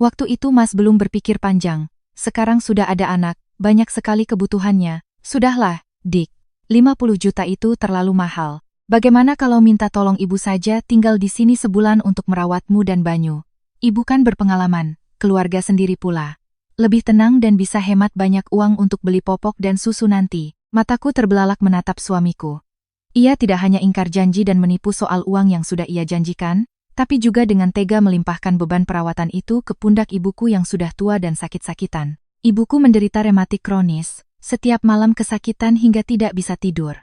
Waktu itu Mas belum berpikir panjang. Sekarang sudah ada anak, banyak sekali kebutuhannya. Sudahlah, Dik. 50 juta itu terlalu mahal. Bagaimana kalau minta tolong ibu saja tinggal di sini sebulan untuk merawatmu dan Banyu? Ibu kan berpengalaman, keluarga sendiri pula. Lebih tenang dan bisa hemat banyak uang untuk beli popok dan susu nanti. Mataku terbelalak menatap suamiku. Ia tidak hanya ingkar janji dan menipu soal uang yang sudah ia janjikan, tapi juga dengan tega melimpahkan beban perawatan itu ke pundak ibuku yang sudah tua dan sakit-sakitan. Ibuku menderita rematik kronis, setiap malam kesakitan hingga tidak bisa tidur.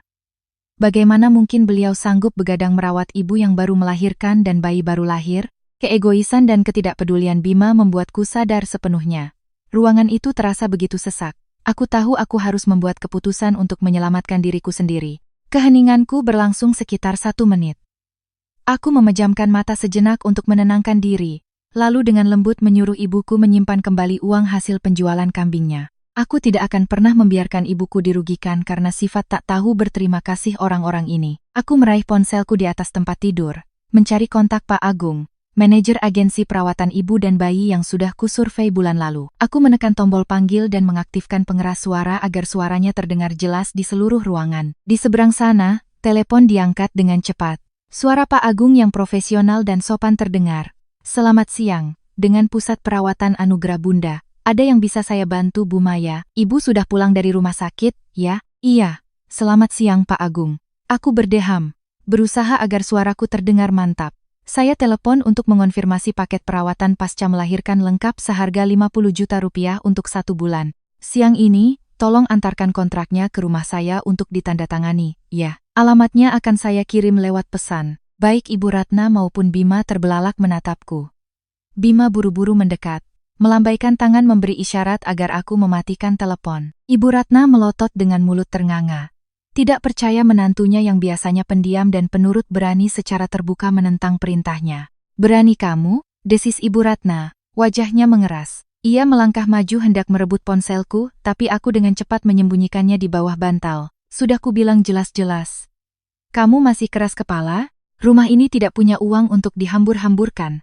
Bagaimana mungkin beliau sanggup begadang merawat ibu yang baru melahirkan dan bayi baru lahir? Keegoisan dan ketidakpedulian Bima membuatku sadar sepenuhnya. Ruangan itu terasa begitu sesak. Aku tahu aku harus membuat keputusan untuk menyelamatkan diriku sendiri. Keheninganku berlangsung sekitar 1 menit. Aku memejamkan mata sejenak untuk menenangkan diri, lalu dengan lembut menyuruh ibuku menyimpan kembali uang hasil penjualan kambingnya. Aku tidak akan pernah membiarkan ibuku dirugikan karena sifat tak tahu berterima kasih orang-orang ini. Aku meraih ponselku di atas tempat tidur, mencari kontak Pak Agung, manajer agensi perawatan ibu dan bayi yang sudah kusurvei bulan lalu. Aku menekan tombol panggil dan mengaktifkan pengeras suara agar suaranya terdengar jelas di seluruh ruangan. Di seberang sana, telepon diangkat dengan cepat. Suara Pak Agung yang profesional dan sopan terdengar. Selamat siang, dengan pusat perawatan Anugerah Bunda. Ada yang bisa saya bantu, Bu Maya? Ibu sudah pulang dari rumah sakit, ya? Iya. Selamat siang, Pak Agung. Aku berdeham, berusaha agar suaraku terdengar mantap. Saya telepon untuk mengonfirmasi paket perawatan pasca melahirkan lengkap seharga 50 juta rupiah untuk 1 bulan. Siang ini, tolong antarkan kontraknya ke rumah saya untuk ditandatangani, ya. Alamatnya akan saya kirim lewat pesan. Baik Ibu Ratna maupun Bima terbelalak menatapku. Bima buru-buru mendekat, melambaikan tangan memberi isyarat agar aku mematikan telepon. Ibu Ratna melotot dengan mulut ternganga. Tidak percaya menantunya yang biasanya pendiam dan penurut berani secara terbuka menentang perintahnya. Berani kamu? Desis Ibu Ratna, wajahnya mengeras. Ia melangkah maju hendak merebut ponselku, tapi aku dengan cepat menyembunyikannya di bawah bantal. Sudah kubilang jelas-jelas. Kamu masih keras kepala? Rumah ini tidak punya uang untuk dihambur-hamburkan.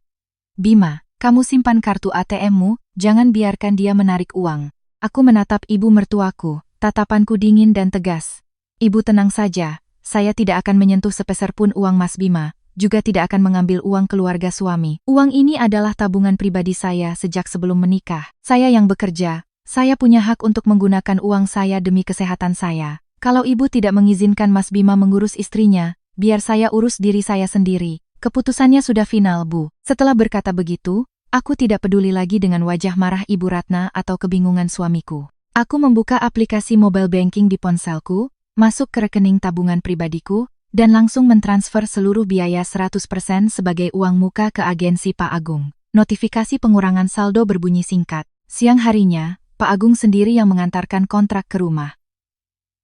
Bima, kamu simpan kartu ATM-mu, jangan biarkan dia menarik uang. Aku menatap ibu mertuaku, tatapanku dingin dan tegas. Ibu tenang saja, saya tidak akan menyentuh sepeser pun uang Mas Bima, juga tidak akan mengambil uang keluarga suami. Uang ini adalah tabungan pribadi saya sejak sebelum menikah. Saya yang bekerja, saya punya hak untuk menggunakan uang saya demi kesehatan saya. Kalau ibu tidak mengizinkan Mas Bima mengurus istrinya, biar saya urus diri saya sendiri. Keputusannya sudah final, Bu. Setelah berkata begitu, aku tidak peduli lagi dengan wajah marah Ibu Ratna atau kebingungan suamiku. Aku membuka aplikasi mobile banking di ponselku, masuk ke rekening tabungan pribadiku, dan langsung mentransfer seluruh biaya 100% sebagai uang muka ke agensi Pak Agung. Notifikasi pengurangan saldo berbunyi singkat. Siang harinya, Pak Agung sendiri yang mengantarkan kontrak ke rumah.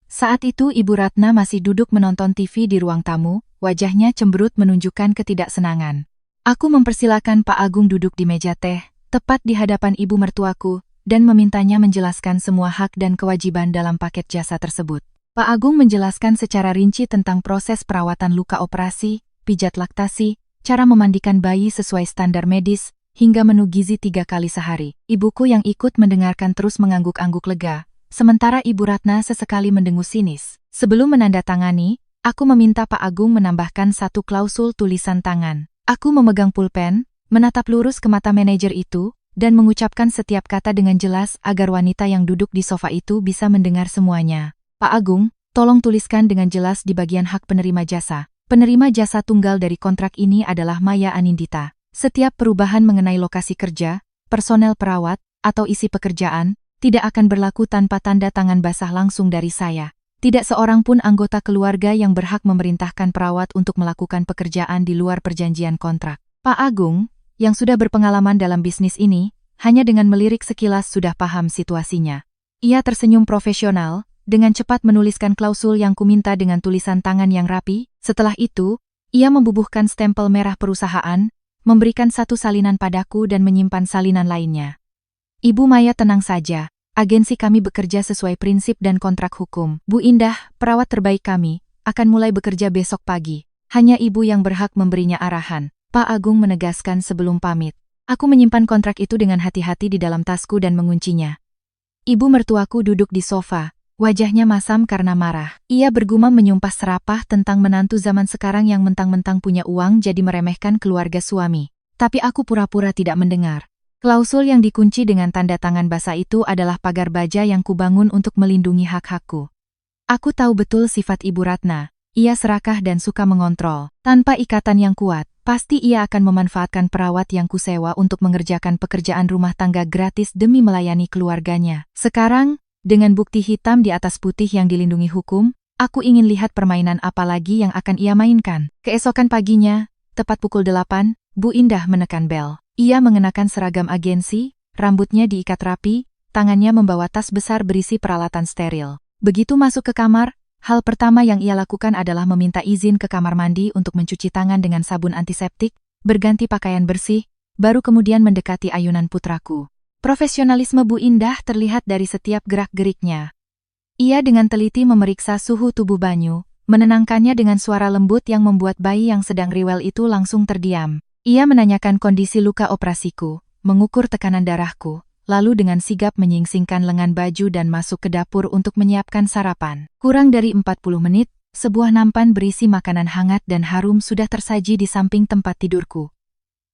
Saat itu Ibu Ratna masih duduk menonton TV di ruang tamu, wajahnya cemberut menunjukkan ketidaksenangan. Aku mempersilakan Pak Agung duduk di meja teh, tepat di hadapan ibu mertuaku, dan memintanya menjelaskan semua hak dan kewajiban dalam paket jasa tersebut. Pak Agung menjelaskan secara rinci tentang proses perawatan luka operasi, pijat laktasi, cara memandikan bayi sesuai standar medis, hingga menu gizi 3 kali sehari. Ibuku yang ikut mendengarkan terus mengangguk-angguk lega. Sementara Ibu Ratna sesekali mendengus sinis. Sebelum menandatangani, aku meminta Pak Agung menambahkan 1 klausul tulisan tangan. Aku memegang pulpen, menatap lurus ke mata manajer itu, dan mengucapkan setiap kata dengan jelas agar wanita yang duduk di sofa itu bisa mendengar semuanya. Pak Agung, tolong tuliskan dengan jelas di bagian hak penerima jasa. Penerima jasa tunggal dari kontrak ini adalah Maya Anindita. Setiap perubahan mengenai lokasi kerja, personel perawat, atau isi pekerjaan, tidak akan berlaku tanpa tanda tangan basah langsung dari saya. Tidak seorang pun anggota keluarga yang berhak memerintahkan perawat untuk melakukan pekerjaan di luar perjanjian kontrak. Pak Agung, yang sudah berpengalaman dalam bisnis ini, hanya dengan melirik sekilas sudah paham situasinya. Ia tersenyum profesional, dengan cepat menuliskan klausul yang kuminta dengan tulisan tangan yang rapi. Setelah itu, ia membubuhkan stempel merah perusahaan, memberikan 1 salinan padaku dan menyimpan salinan lainnya. Ibu Maya tenang saja, agensi kami bekerja sesuai prinsip dan kontrak hukum. Bu Indah, perawat terbaik kami, akan mulai bekerja besok pagi. Hanya ibu yang berhak memberinya arahan. Pak Agung menegaskan sebelum pamit. Aku menyimpan kontrak itu dengan hati-hati di dalam tasku dan menguncinya. Ibu mertuaku duduk di sofa, wajahnya masam karena marah. Ia bergumam menyumpah serapah tentang menantu zaman sekarang yang mentang-mentang punya uang jadi meremehkan keluarga suami. Tapi aku pura-pura tidak mendengar. Klausul yang dikunci dengan tanda tangan basah itu adalah pagar baja yang kubangun untuk melindungi hak-hakku. Aku tahu betul sifat Ibu Ratna. Ia serakah dan suka mengontrol. Tanpa ikatan yang kuat, pasti ia akan memanfaatkan perawat yang kusewa untuk mengerjakan pekerjaan rumah tangga gratis demi melayani keluarganya. Sekarang, dengan bukti hitam di atas putih yang dilindungi hukum, aku ingin lihat permainan apa lagi yang akan ia mainkan. Keesokan paginya, tepat pukul 8, Bu Indah menekan bel. Ia mengenakan seragam agensi, rambutnya diikat rapi, tangannya membawa tas besar berisi peralatan steril. Begitu masuk ke kamar, hal pertama yang ia lakukan adalah meminta izin ke kamar mandi untuk mencuci tangan dengan sabun antiseptik, berganti pakaian bersih, baru kemudian mendekati ayunan putraku. Profesionalisme Bu Indah terlihat dari setiap gerak-geriknya. Ia dengan teliti memeriksa suhu tubuh Banyu, menenangkannya dengan suara lembut yang membuat bayi yang sedang rewel itu langsung terdiam. Ia menanyakan kondisi luka operasiku, mengukur tekanan darahku, lalu dengan sigap menyingsingkan lengan baju dan masuk ke dapur untuk menyiapkan sarapan. Kurang dari 40 menit, sebuah nampan berisi makanan hangat dan harum sudah tersaji di samping tempat tidurku.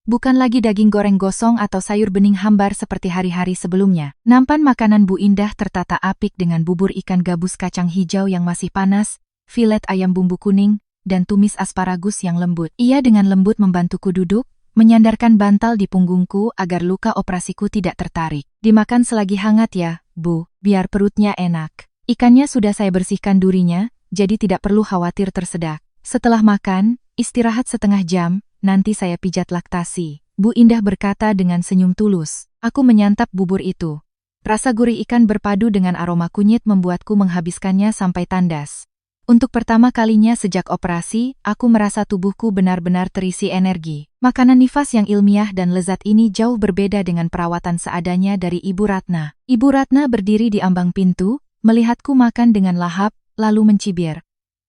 Bukan lagi daging goreng gosong atau sayur bening hambar seperti hari-hari sebelumnya. Nampan makanan Bu Indah tertata apik dengan bubur ikan gabus kacang hijau yang masih panas, filet ayam bumbu kuning, dan tumis asparagus yang lembut. Ia dengan lembut membantuku duduk, menyandarkan bantal di punggungku agar luka operasiku tidak tertarik. Dimakan selagi hangat ya, Bu, biar perutnya enak. Ikannya sudah saya bersihkan durinya, jadi tidak perlu khawatir tersedak. Setelah makan, istirahat setengah jam, nanti saya pijat laktasi. Bu Indah berkata dengan senyum tulus. Aku menyantap bubur itu. Rasa gurih ikan berpadu dengan aroma kunyit membuatku menghabiskannya sampai tandas. Untuk pertama kalinya sejak operasi, aku merasa tubuhku benar-benar terisi energi. Makanan nifas yang ilmiah dan lezat ini jauh berbeda dengan perawatan seadanya dari Ibu Ratna. Ibu Ratna berdiri di ambang pintu, melihatku makan dengan lahap, lalu mencibir.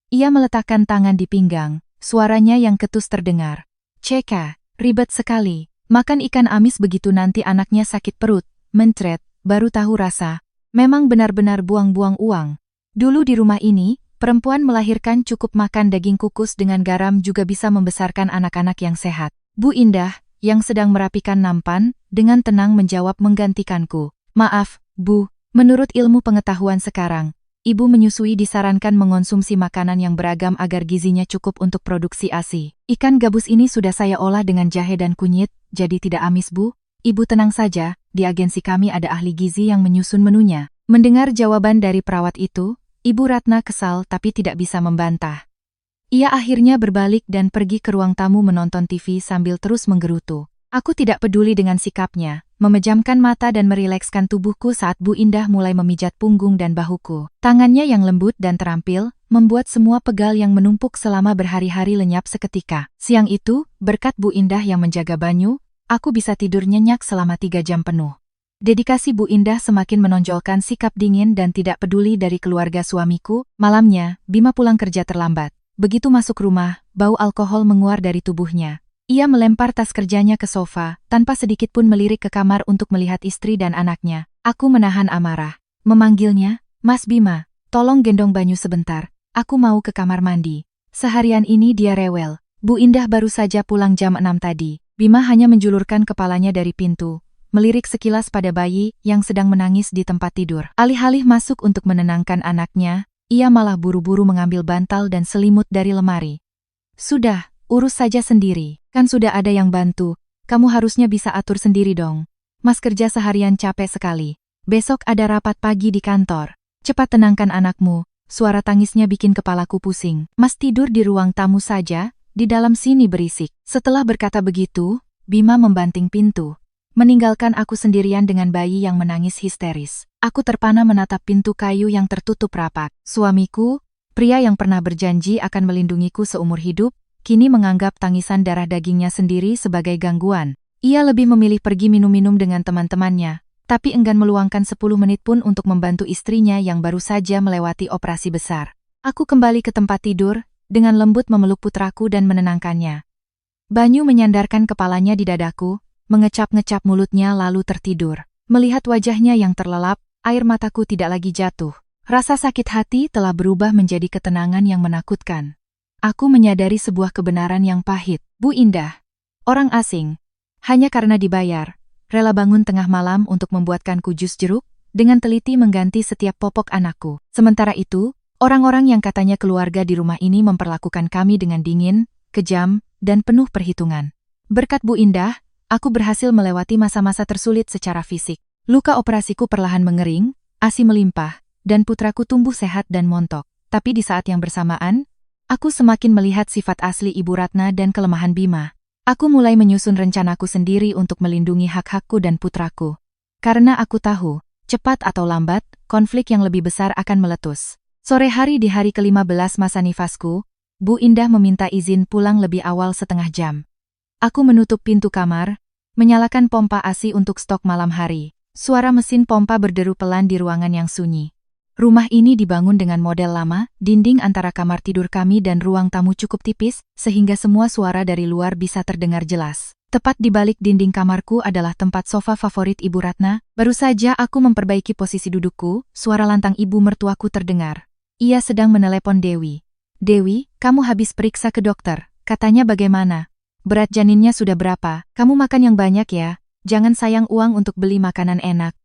Ia meletakkan tangan di pinggang, suaranya yang ketus terdengar. Ceka, ribet sekali. Makan ikan amis begitu nanti anaknya sakit perut, mencret, baru tahu rasa. Memang benar-benar buang-buang uang. Dulu di rumah ini, perempuan melahirkan cukup makan daging kukus dengan garam juga bisa membesarkan anak-anak yang sehat. Bu Indah, yang sedang merapikan nampan, dengan tenang menjawab menggantikanku. Maaf, Bu, menurut ilmu pengetahuan sekarang, Ibu menyusui disarankan mengonsumsi makanan yang beragam agar gizinya cukup untuk produksi ASI. Ikan gabus ini sudah saya olah dengan jahe dan kunyit, jadi tidak amis Bu. Ibu tenang saja, di agensi kami ada ahli gizi yang menyusun menunya. Mendengar jawaban dari perawat itu, Ibu Ratna kesal tapi tidak bisa membantah. Ia akhirnya berbalik dan pergi ke ruang tamu menonton TV sambil terus menggerutu. Aku tidak peduli dengan sikapnya, memejamkan mata dan merilekskan tubuhku saat Bu Indah mulai memijat punggung dan bahuku. Tangannya yang lembut dan terampil, membuat semua pegal yang menumpuk selama berhari-hari lenyap seketika. Siang itu, berkat Bu Indah yang menjaga Banyu, aku bisa tidur nyenyak selama 3 jam penuh. Dedikasi Bu Indah semakin menonjolkan sikap dingin dan tidak peduli dari keluarga suamiku. Malamnya, Bima pulang kerja terlambat. Begitu masuk rumah, bau alkohol menguar dari tubuhnya. Ia melempar tas kerjanya ke sofa, tanpa sedikit pun melirik ke kamar untuk melihat istri dan anaknya. Aku menahan amarah. Memanggilnya, Mas Bima, tolong gendong Banyu sebentar. Aku mau ke kamar mandi. Seharian ini dia rewel. Bu Indah baru saja pulang jam 6 tadi. Bima hanya menjulurkan kepalanya dari pintu, melirik sekilas pada bayi yang sedang menangis di tempat tidur. Alih-alih masuk untuk menenangkan anaknya, ia malah buru-buru mengambil bantal dan selimut dari lemari. Sudah, urus saja sendiri. Kan sudah ada yang bantu, kamu harusnya bisa atur sendiri dong. Mas kerja seharian capek sekali. Besok ada rapat pagi di kantor. Cepat tenangkan anakmu, suara tangisnya bikin kepalaku pusing. Mas tidur di ruang tamu saja, di dalam sini berisik. Setelah berkata begitu, Bima membanting pintu, meninggalkan aku sendirian dengan bayi yang menangis histeris. Aku terpana menatap pintu kayu yang tertutup rapat. Suamiku, pria yang pernah berjanji akan melindungiku seumur hidup, kini menganggap tangisan darah dagingnya sendiri sebagai gangguan. Ia lebih memilih pergi minum-minum dengan teman-temannya, tapi enggan meluangkan 10 menit pun untuk membantu istrinya yang baru saja melewati operasi besar. Aku kembali ke tempat tidur, dengan lembut memeluk putraku dan menenangkannya. Banyu menyandarkan kepalanya di dadaku, mengecap-ngecap mulutnya lalu tertidur. Melihat wajahnya yang terlelap, air mataku tidak lagi jatuh. Rasa sakit hati telah berubah menjadi ketenangan yang menakutkan. Aku menyadari sebuah kebenaran yang pahit. Bu Indah, orang asing, hanya karena dibayar, rela bangun tengah malam untuk membuatkanku jus jeruk, dengan teliti mengganti setiap popok anakku. Sementara itu, orang-orang yang katanya keluarga di rumah ini memperlakukan kami dengan dingin, kejam, dan penuh perhitungan. Berkat Bu Indah, aku berhasil melewati masa-masa tersulit secara fisik. Luka operasiku perlahan mengering, ASI melimpah, dan putraku tumbuh sehat dan montok. Tapi di saat yang bersamaan, aku semakin melihat sifat asli Ibu Ratna dan kelemahan Bima. Aku mulai menyusun rencanaku sendiri untuk melindungi hak-hakku dan putraku. Karena aku tahu, cepat atau lambat, konflik yang lebih besar akan meletus. Sore hari di hari ke-15 masa nifasku, Bu Indah meminta izin pulang lebih awal setengah jam. Aku menutup pintu kamar, menyalakan pompa ASI untuk stok malam hari. Suara mesin pompa berderu pelan di ruangan yang sunyi. Rumah ini dibangun dengan model lama, dinding antara kamar tidur kami dan ruang tamu cukup tipis, sehingga semua suara dari luar bisa terdengar jelas. Tepat di balik dinding kamarku adalah tempat sofa favorit Ibu Ratna. Baru saja aku memperbaiki posisi dudukku, suara lantang ibu mertuaku terdengar. Ia sedang menelepon Dewi. Dewi, kamu habis periksa ke dokter, katanya bagaimana? berat janinnya sudah berapa? Kamu makan yang banyak ya, jangan sayang uang untuk beli makanan enak.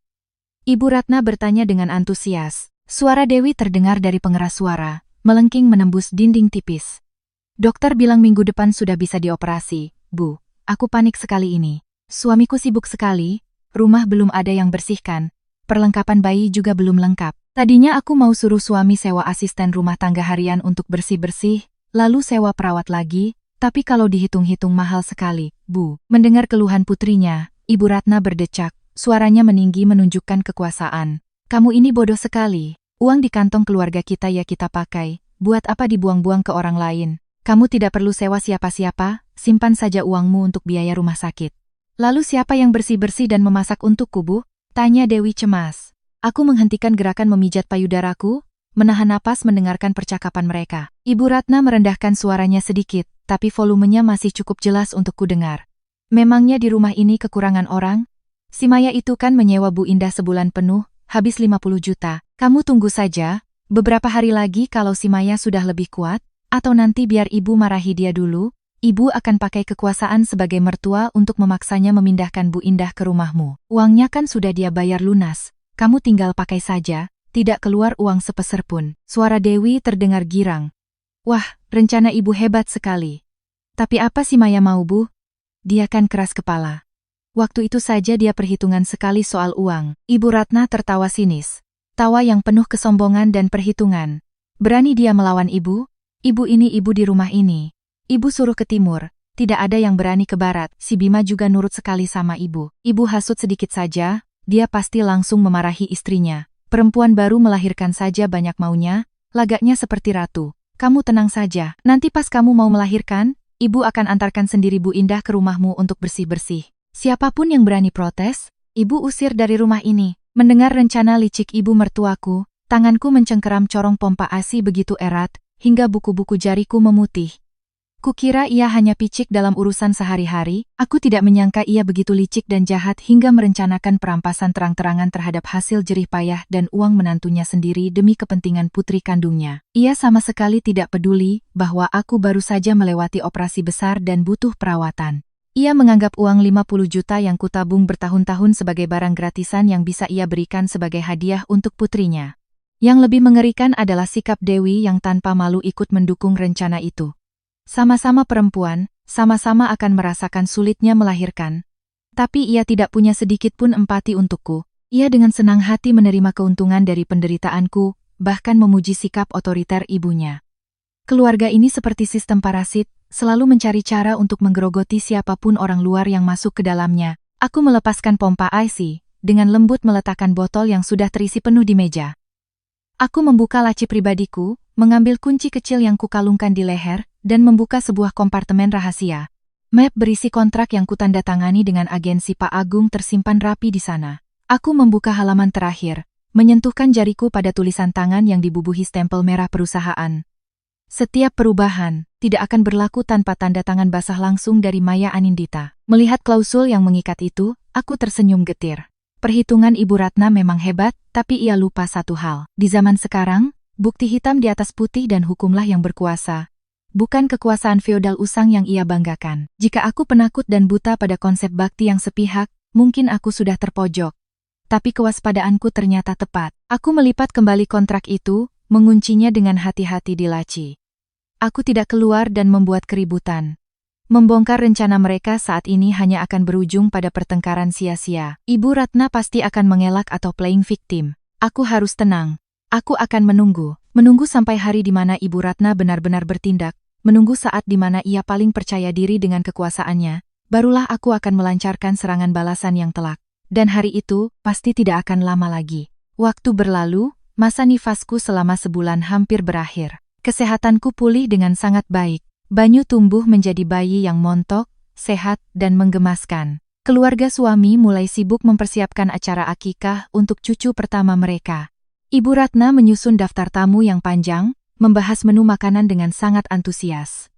Ibu Ratna bertanya dengan antusias. Suara Dewi terdengar dari pengeras suara, melengking menembus dinding tipis. Dokter bilang minggu depan sudah bisa dioperasi, Bu. Aku panik sekali ini. Suamiku sibuk sekali, rumah belum ada yang bersihkan, perlengkapan bayi juga belum lengkap. Tadinya aku mau suruh suami sewa asisten rumah tangga harian untuk bersih-bersih, lalu sewa perawat lagi, tapi kalau dihitung-hitung mahal sekali, Bu. Mendengar keluhan putrinya, Ibu Ratna berdecak, suaranya meninggi menunjukkan kekuasaan. Kamu ini bodoh sekali. Uang di kantong keluarga kita ya kita pakai, buat apa dibuang-buang ke orang lain? Kamu tidak perlu sewa siapa-siapa, simpan saja uangmu untuk biaya rumah sakit. Lalu siapa yang bersih-bersih dan memasak untukku, Bu? Tanya Dewi cemas. Aku menghentikan gerakan memijat payudaraku, menahan napas mendengarkan percakapan mereka. Ibu Ratna merendahkan suaranya sedikit, tapi volumenya masih cukup jelas untuk ku dengar. Memangnya di rumah ini kekurangan orang? Si Maya itu kan menyewa Bu Indah sebulan penuh, habis 50 juta. Kamu tunggu saja, beberapa hari lagi kalau si Maya sudah lebih kuat, atau nanti biar ibu marahi dia dulu, ibu akan pakai kekuasaan sebagai mertua untuk memaksanya memindahkan Bu Indah ke rumahmu. Uangnya kan sudah dia bayar lunas, kamu tinggal pakai saja, tidak keluar uang sepeser pun. Suara Dewi terdengar girang. Wah, rencana ibu hebat sekali. Tapi apa si Maya mau, Bu? Dia kan keras kepala. Waktu itu saja dia perhitungan sekali soal uang. Ibu Ratna tertawa sinis. Tawa yang penuh kesombongan dan perhitungan. Berani dia melawan ibu? Ibu ini ibu di rumah ini. Ibu suruh ke timur, tidak ada yang berani ke barat. Si Bima juga nurut sekali sama ibu. Ibu hasut sedikit saja, dia pasti langsung memarahi istrinya. Perempuan baru melahirkan saja banyak maunya, lagaknya seperti ratu. Kamu tenang saja, nanti pas kamu mau melahirkan, ibu akan antarkan sendiri Bu Indah ke rumahmu untuk bersih-bersih. Siapapun yang berani protes, ibu usir dari rumah ini. Mendengar rencana licik ibu mertuaku, tanganku mencengkeram corong pompa ASI begitu erat, hingga buku-buku jariku memutih. Kukira ia hanya picik dalam urusan sehari-hari, aku tidak menyangka ia begitu licik dan jahat hingga merencanakan perampasan terang-terangan terhadap hasil jerih payah dan uang menantunya sendiri demi kepentingan putri kandungnya. Ia sama sekali tidak peduli bahwa aku baru saja melewati operasi besar dan butuh perawatan. Ia menganggap uang 50 juta yang kutabung bertahun-tahun sebagai barang gratisan yang bisa ia berikan sebagai hadiah untuk putrinya. Yang lebih mengerikan adalah sikap Dewi yang tanpa malu ikut mendukung rencana itu. Sama-sama perempuan, sama-sama akan merasakan sulitnya melahirkan. Tapi ia tidak punya sedikit pun empati untukku. Ia dengan senang hati menerima keuntungan dari penderitaanku, bahkan memuji sikap otoriter ibunya. Keluarga ini seperti sistem parasit, selalu mencari cara untuk menggerogoti siapapun orang luar yang masuk ke dalamnya. Aku melepaskan pompa IC, dengan lembut meletakkan botol yang sudah terisi penuh di meja. Aku membuka laci pribadiku, mengambil kunci kecil yang kukalungkan di leher, dan membuka sebuah kompartemen rahasia. Map berisi kontrak yang kutandatangani dengan agensi Pak Agung tersimpan rapi di sana. Aku membuka halaman terakhir, menyentuhkan jariku pada tulisan tangan yang dibubuhi stempel merah perusahaan. Setiap perubahan tidak akan berlaku tanpa tanda tangan basah langsung dari Maya Anindita. Melihat klausul yang mengikat itu, aku tersenyum getir. Perhitungan Ibu Ratna memang hebat, tapi ia lupa satu hal. Di zaman sekarang, bukti hitam di atas putih dan hukumlah yang berkuasa. Bukan kekuasaan feodal usang yang ia banggakan. Jika aku penakut dan buta pada konsep bakti yang sepihak, mungkin aku sudah terpojok. Tapi kewaspadaanku ternyata tepat. Aku melipat kembali kontrak itu, menguncinya dengan hati-hati di laci. Aku tidak keluar dan membuat keributan. Membongkar rencana mereka saat ini hanya akan berujung pada pertengkaran sia-sia. Ibu Ratna pasti akan mengelak atau playing victim. Aku harus tenang. Aku akan menunggu sampai hari di mana Ibu Ratna benar-benar bertindak, menunggu saat di mana ia paling percaya diri dengan kekuasaannya, barulah aku akan melancarkan serangan balasan yang telak. Dan hari itu pasti tidak akan lama lagi. Waktu berlalu, masa nifasku selama sebulan hampir berakhir. Kesehatanku pulih dengan sangat baik. Banyu tumbuh menjadi bayi yang montok, sehat, dan menggemaskan. Keluarga suami mulai sibuk mempersiapkan acara akikah untuk cucu pertama mereka. Ibu Ratna menyusun daftar tamu yang panjang, membahas menu makanan dengan sangat antusias.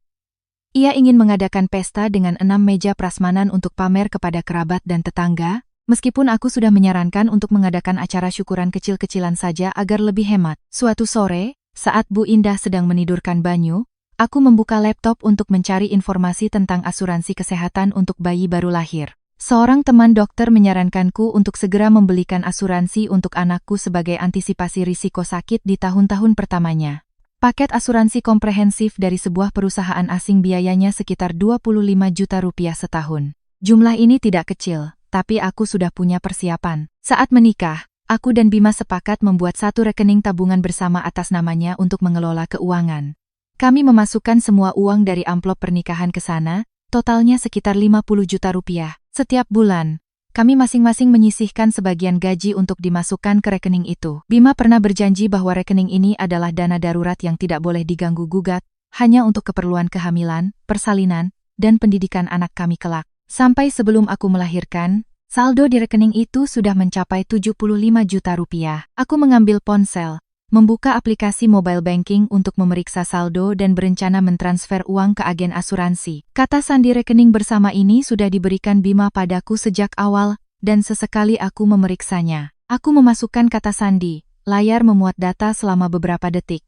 Ia ingin mengadakan pesta dengan 6 meja prasmanan untuk pamer kepada kerabat dan tetangga, meskipun aku sudah menyarankan untuk mengadakan acara syukuran kecil-kecilan saja agar lebih hemat. Suatu sore, saat Bu Indah sedang menidurkan Banyu, Aku membuka laptop untuk mencari informasi tentang asuransi kesehatan untuk bayi baru lahir. Seorang teman dokter menyarankanku untuk segera membelikan asuransi untuk anakku sebagai antisipasi risiko sakit di tahun-tahun pertamanya. Paket asuransi komprehensif dari sebuah perusahaan asing biayanya sekitar 25 juta rupiah setahun. Jumlah ini tidak kecil, tapi aku sudah punya persiapan. Saat menikah, aku dan Bima sepakat membuat satu rekening tabungan bersama atas namanya untuk mengelola keuangan. Kami memasukkan semua uang dari amplop pernikahan ke sana, totalnya sekitar 50 juta rupiah. Setiap bulan, kami masing-masing menyisihkan sebagian gaji untuk dimasukkan ke rekening itu. Bima pernah berjanji bahwa rekening ini adalah dana darurat yang tidak boleh diganggu-gugat, hanya untuk keperluan kehamilan, persalinan, dan pendidikan anak kami kelak. Sampai sebelum aku melahirkan, saldo di rekening itu sudah mencapai 75 juta rupiah. Aku mengambil ponsel, membuka aplikasi mobile banking untuk memeriksa saldo dan berencana mentransfer uang ke agen asuransi. Kata sandi rekening bersama ini sudah diberikan Bima padaku sejak awal, dan sesekali aku memeriksanya. Aku memasukkan kata sandi, layar memuat data selama beberapa detik.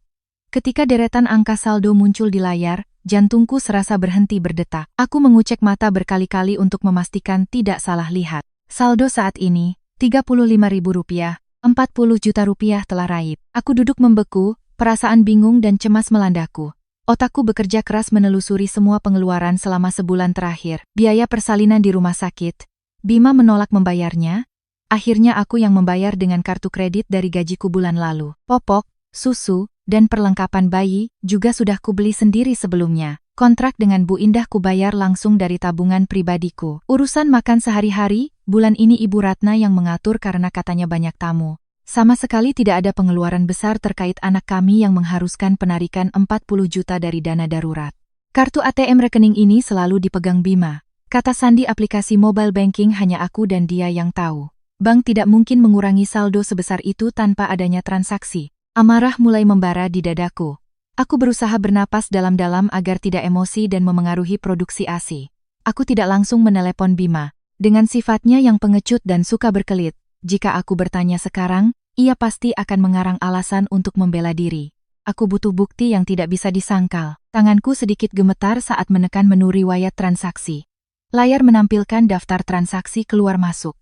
Ketika deretan angka saldo muncul di layar, jantungku serasa berhenti berdetak. Aku mengucek mata berkali-kali untuk memastikan tidak salah lihat. Saldo saat ini, Rp35.000. 40 juta rupiah telah raib. Aku duduk membeku, perasaan bingung dan cemas melandaku. Otakku bekerja keras menelusuri semua pengeluaran selama sebulan terakhir. Biaya persalinan di rumah sakit. Bima menolak membayarnya. Akhirnya aku yang membayar dengan kartu kredit dari gajiku bulan lalu. Popok, susu, dan perlengkapan bayi juga sudah kubeli sendiri sebelumnya. Kontrak dengan Bu Indah kubayar langsung dari tabungan pribadiku. Urusan makan sehari-hari, bulan ini Ibu Ratna yang mengatur karena katanya banyak tamu. Sama sekali tidak ada pengeluaran besar terkait anak kami yang mengharuskan penarikan 40 juta dari dana darurat. Kartu ATM rekening ini selalu dipegang Bima. Kata sandi aplikasi mobile banking hanya aku dan dia yang tahu. Bank tidak mungkin mengurangi saldo sebesar itu tanpa adanya transaksi. Amarah mulai membara di dadaku. Aku berusaha bernapas dalam-dalam agar tidak emosi dan memengaruhi produksi ASI. Aku tidak langsung menelepon Bima. Dengan sifatnya yang pengecut dan suka berkelit, jika aku bertanya sekarang, ia pasti akan mengarang alasan untuk membela diri. Aku butuh bukti yang tidak bisa disangkal. Tanganku sedikit gemetar saat menekan menu riwayat transaksi. Layar menampilkan daftar transaksi keluar masuk.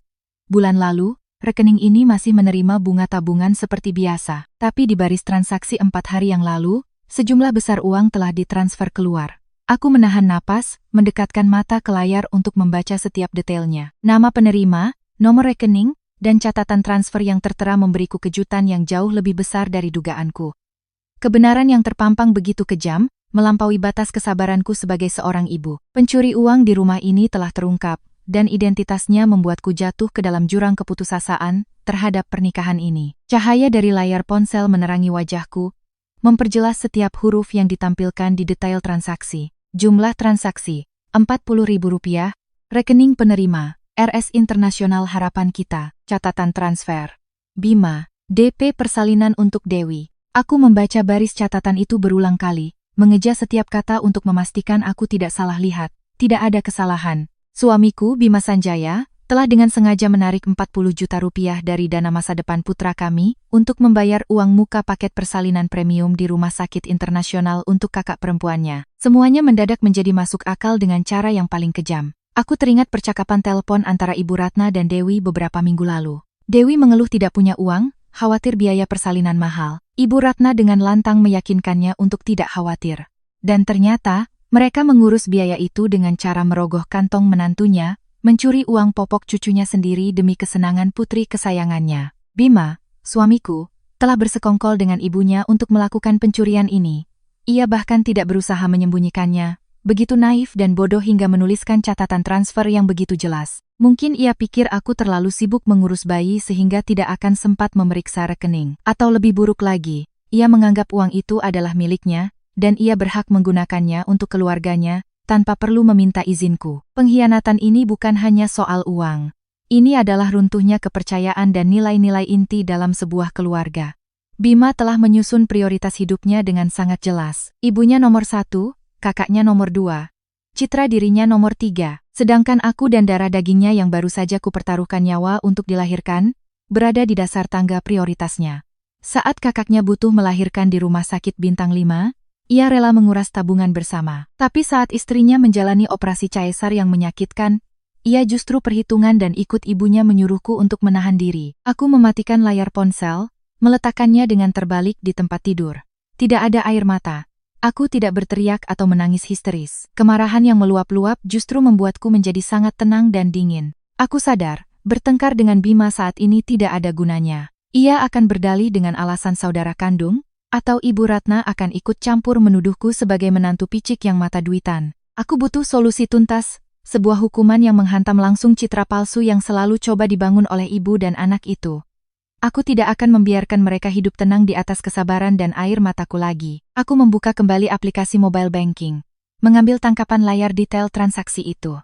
Bulan lalu, rekening ini masih menerima bunga tabungan seperti biasa. Tapi di baris transaksi 4 hari yang lalu, sejumlah besar uang telah ditransfer keluar. Aku menahan napas, mendekatkan mata ke layar untuk membaca setiap detailnya. Nama penerima, nomor rekening, dan catatan transfer yang tertera memberiku kejutan yang jauh lebih besar dari dugaanku. Kebenaran yang terpampang begitu kejam, melampaui batas kesabaranku sebagai seorang ibu. Pencuri uang di rumah ini telah terungkap, dan identitasnya membuatku jatuh ke dalam jurang keputusasaan terhadap pernikahan ini. Cahaya dari layar ponsel menerangi wajahku, memperjelas setiap huruf yang ditampilkan di detail transaksi. Jumlah transaksi, Rp40.000, rekening penerima, RS Internasional Harapan Kita, catatan transfer. Bima, DP persalinan untuk Dewi. Aku membaca baris catatan itu berulang kali, mengeja setiap kata untuk memastikan aku tidak salah lihat. Tidak ada kesalahan. Suamiku, Bima Sanjaya, telah dengan sengaja menarik 40 juta rupiah dari dana masa depan putra kami untuk membayar uang muka paket persalinan premium di Rumah Sakit Internasional untuk kakak perempuannya. Semuanya mendadak menjadi masuk akal dengan cara yang paling kejam. Aku teringat percakapan telepon antara Ibu Ratna dan Dewi beberapa minggu lalu. Dewi mengeluh tidak punya uang, khawatir biaya persalinan mahal. Ibu Ratna dengan lantang meyakinkannya untuk tidak khawatir. Dan ternyata, mereka mengurus biaya itu dengan cara merogoh kantong menantunya, mencuri uang popok cucunya sendiri demi kesenangan putri kesayangannya. Bima, suamiku, telah bersekongkol dengan ibunya untuk melakukan pencurian ini. Ia bahkan tidak berusaha menyembunyikannya, begitu naif dan bodoh hingga menuliskan catatan transfer yang begitu jelas. Mungkin ia pikir aku terlalu sibuk mengurus bayi sehingga tidak akan sempat memeriksa rekening. Atau lebih buruk lagi, ia menganggap uang itu adalah miliknya, dan ia berhak menggunakannya untuk keluarganya, tanpa perlu meminta izinku. Pengkhianatan ini bukan hanya soal uang. Ini adalah runtuhnya kepercayaan dan nilai-nilai inti dalam sebuah keluarga. Bima telah menyusun prioritas hidupnya dengan sangat jelas. Ibunya nomor 1, kakaknya nomor 2. Citra dirinya nomor 3. Sedangkan aku dan darah dagingnya yang baru saja kupertaruhkan nyawa untuk dilahirkan, berada di dasar tangga prioritasnya. Saat kakaknya butuh melahirkan di rumah sakit bintang 5, Ia rela menguras tabungan bersama. Tapi saat istrinya menjalani operasi caesar yang menyakitkan, ia justru perhitungan dan ikut ibunya menyuruhku untuk menahan diri. Aku mematikan layar ponsel, meletakkannya dengan terbalik di tempat tidur. Tidak ada air mata. Aku tidak berteriak atau menangis histeris. Kemarahan yang meluap-luap justru membuatku menjadi sangat tenang dan dingin. Aku sadar, bertengkar dengan Bima saat ini tidak ada gunanya. Ia akan berdalih dengan alasan saudara kandung, atau Ibu Ratna akan ikut campur menuduhku sebagai menantu picik yang mata duitan. Aku butuh solusi tuntas, sebuah hukuman yang menghantam langsung citra palsu yang selalu coba dibangun oleh ibu dan anak itu. Aku tidak akan membiarkan mereka hidup tenang di atas kesabaran dan air mataku lagi. Aku membuka kembali aplikasi mobile banking, mengambil tangkapan layar detail transaksi itu.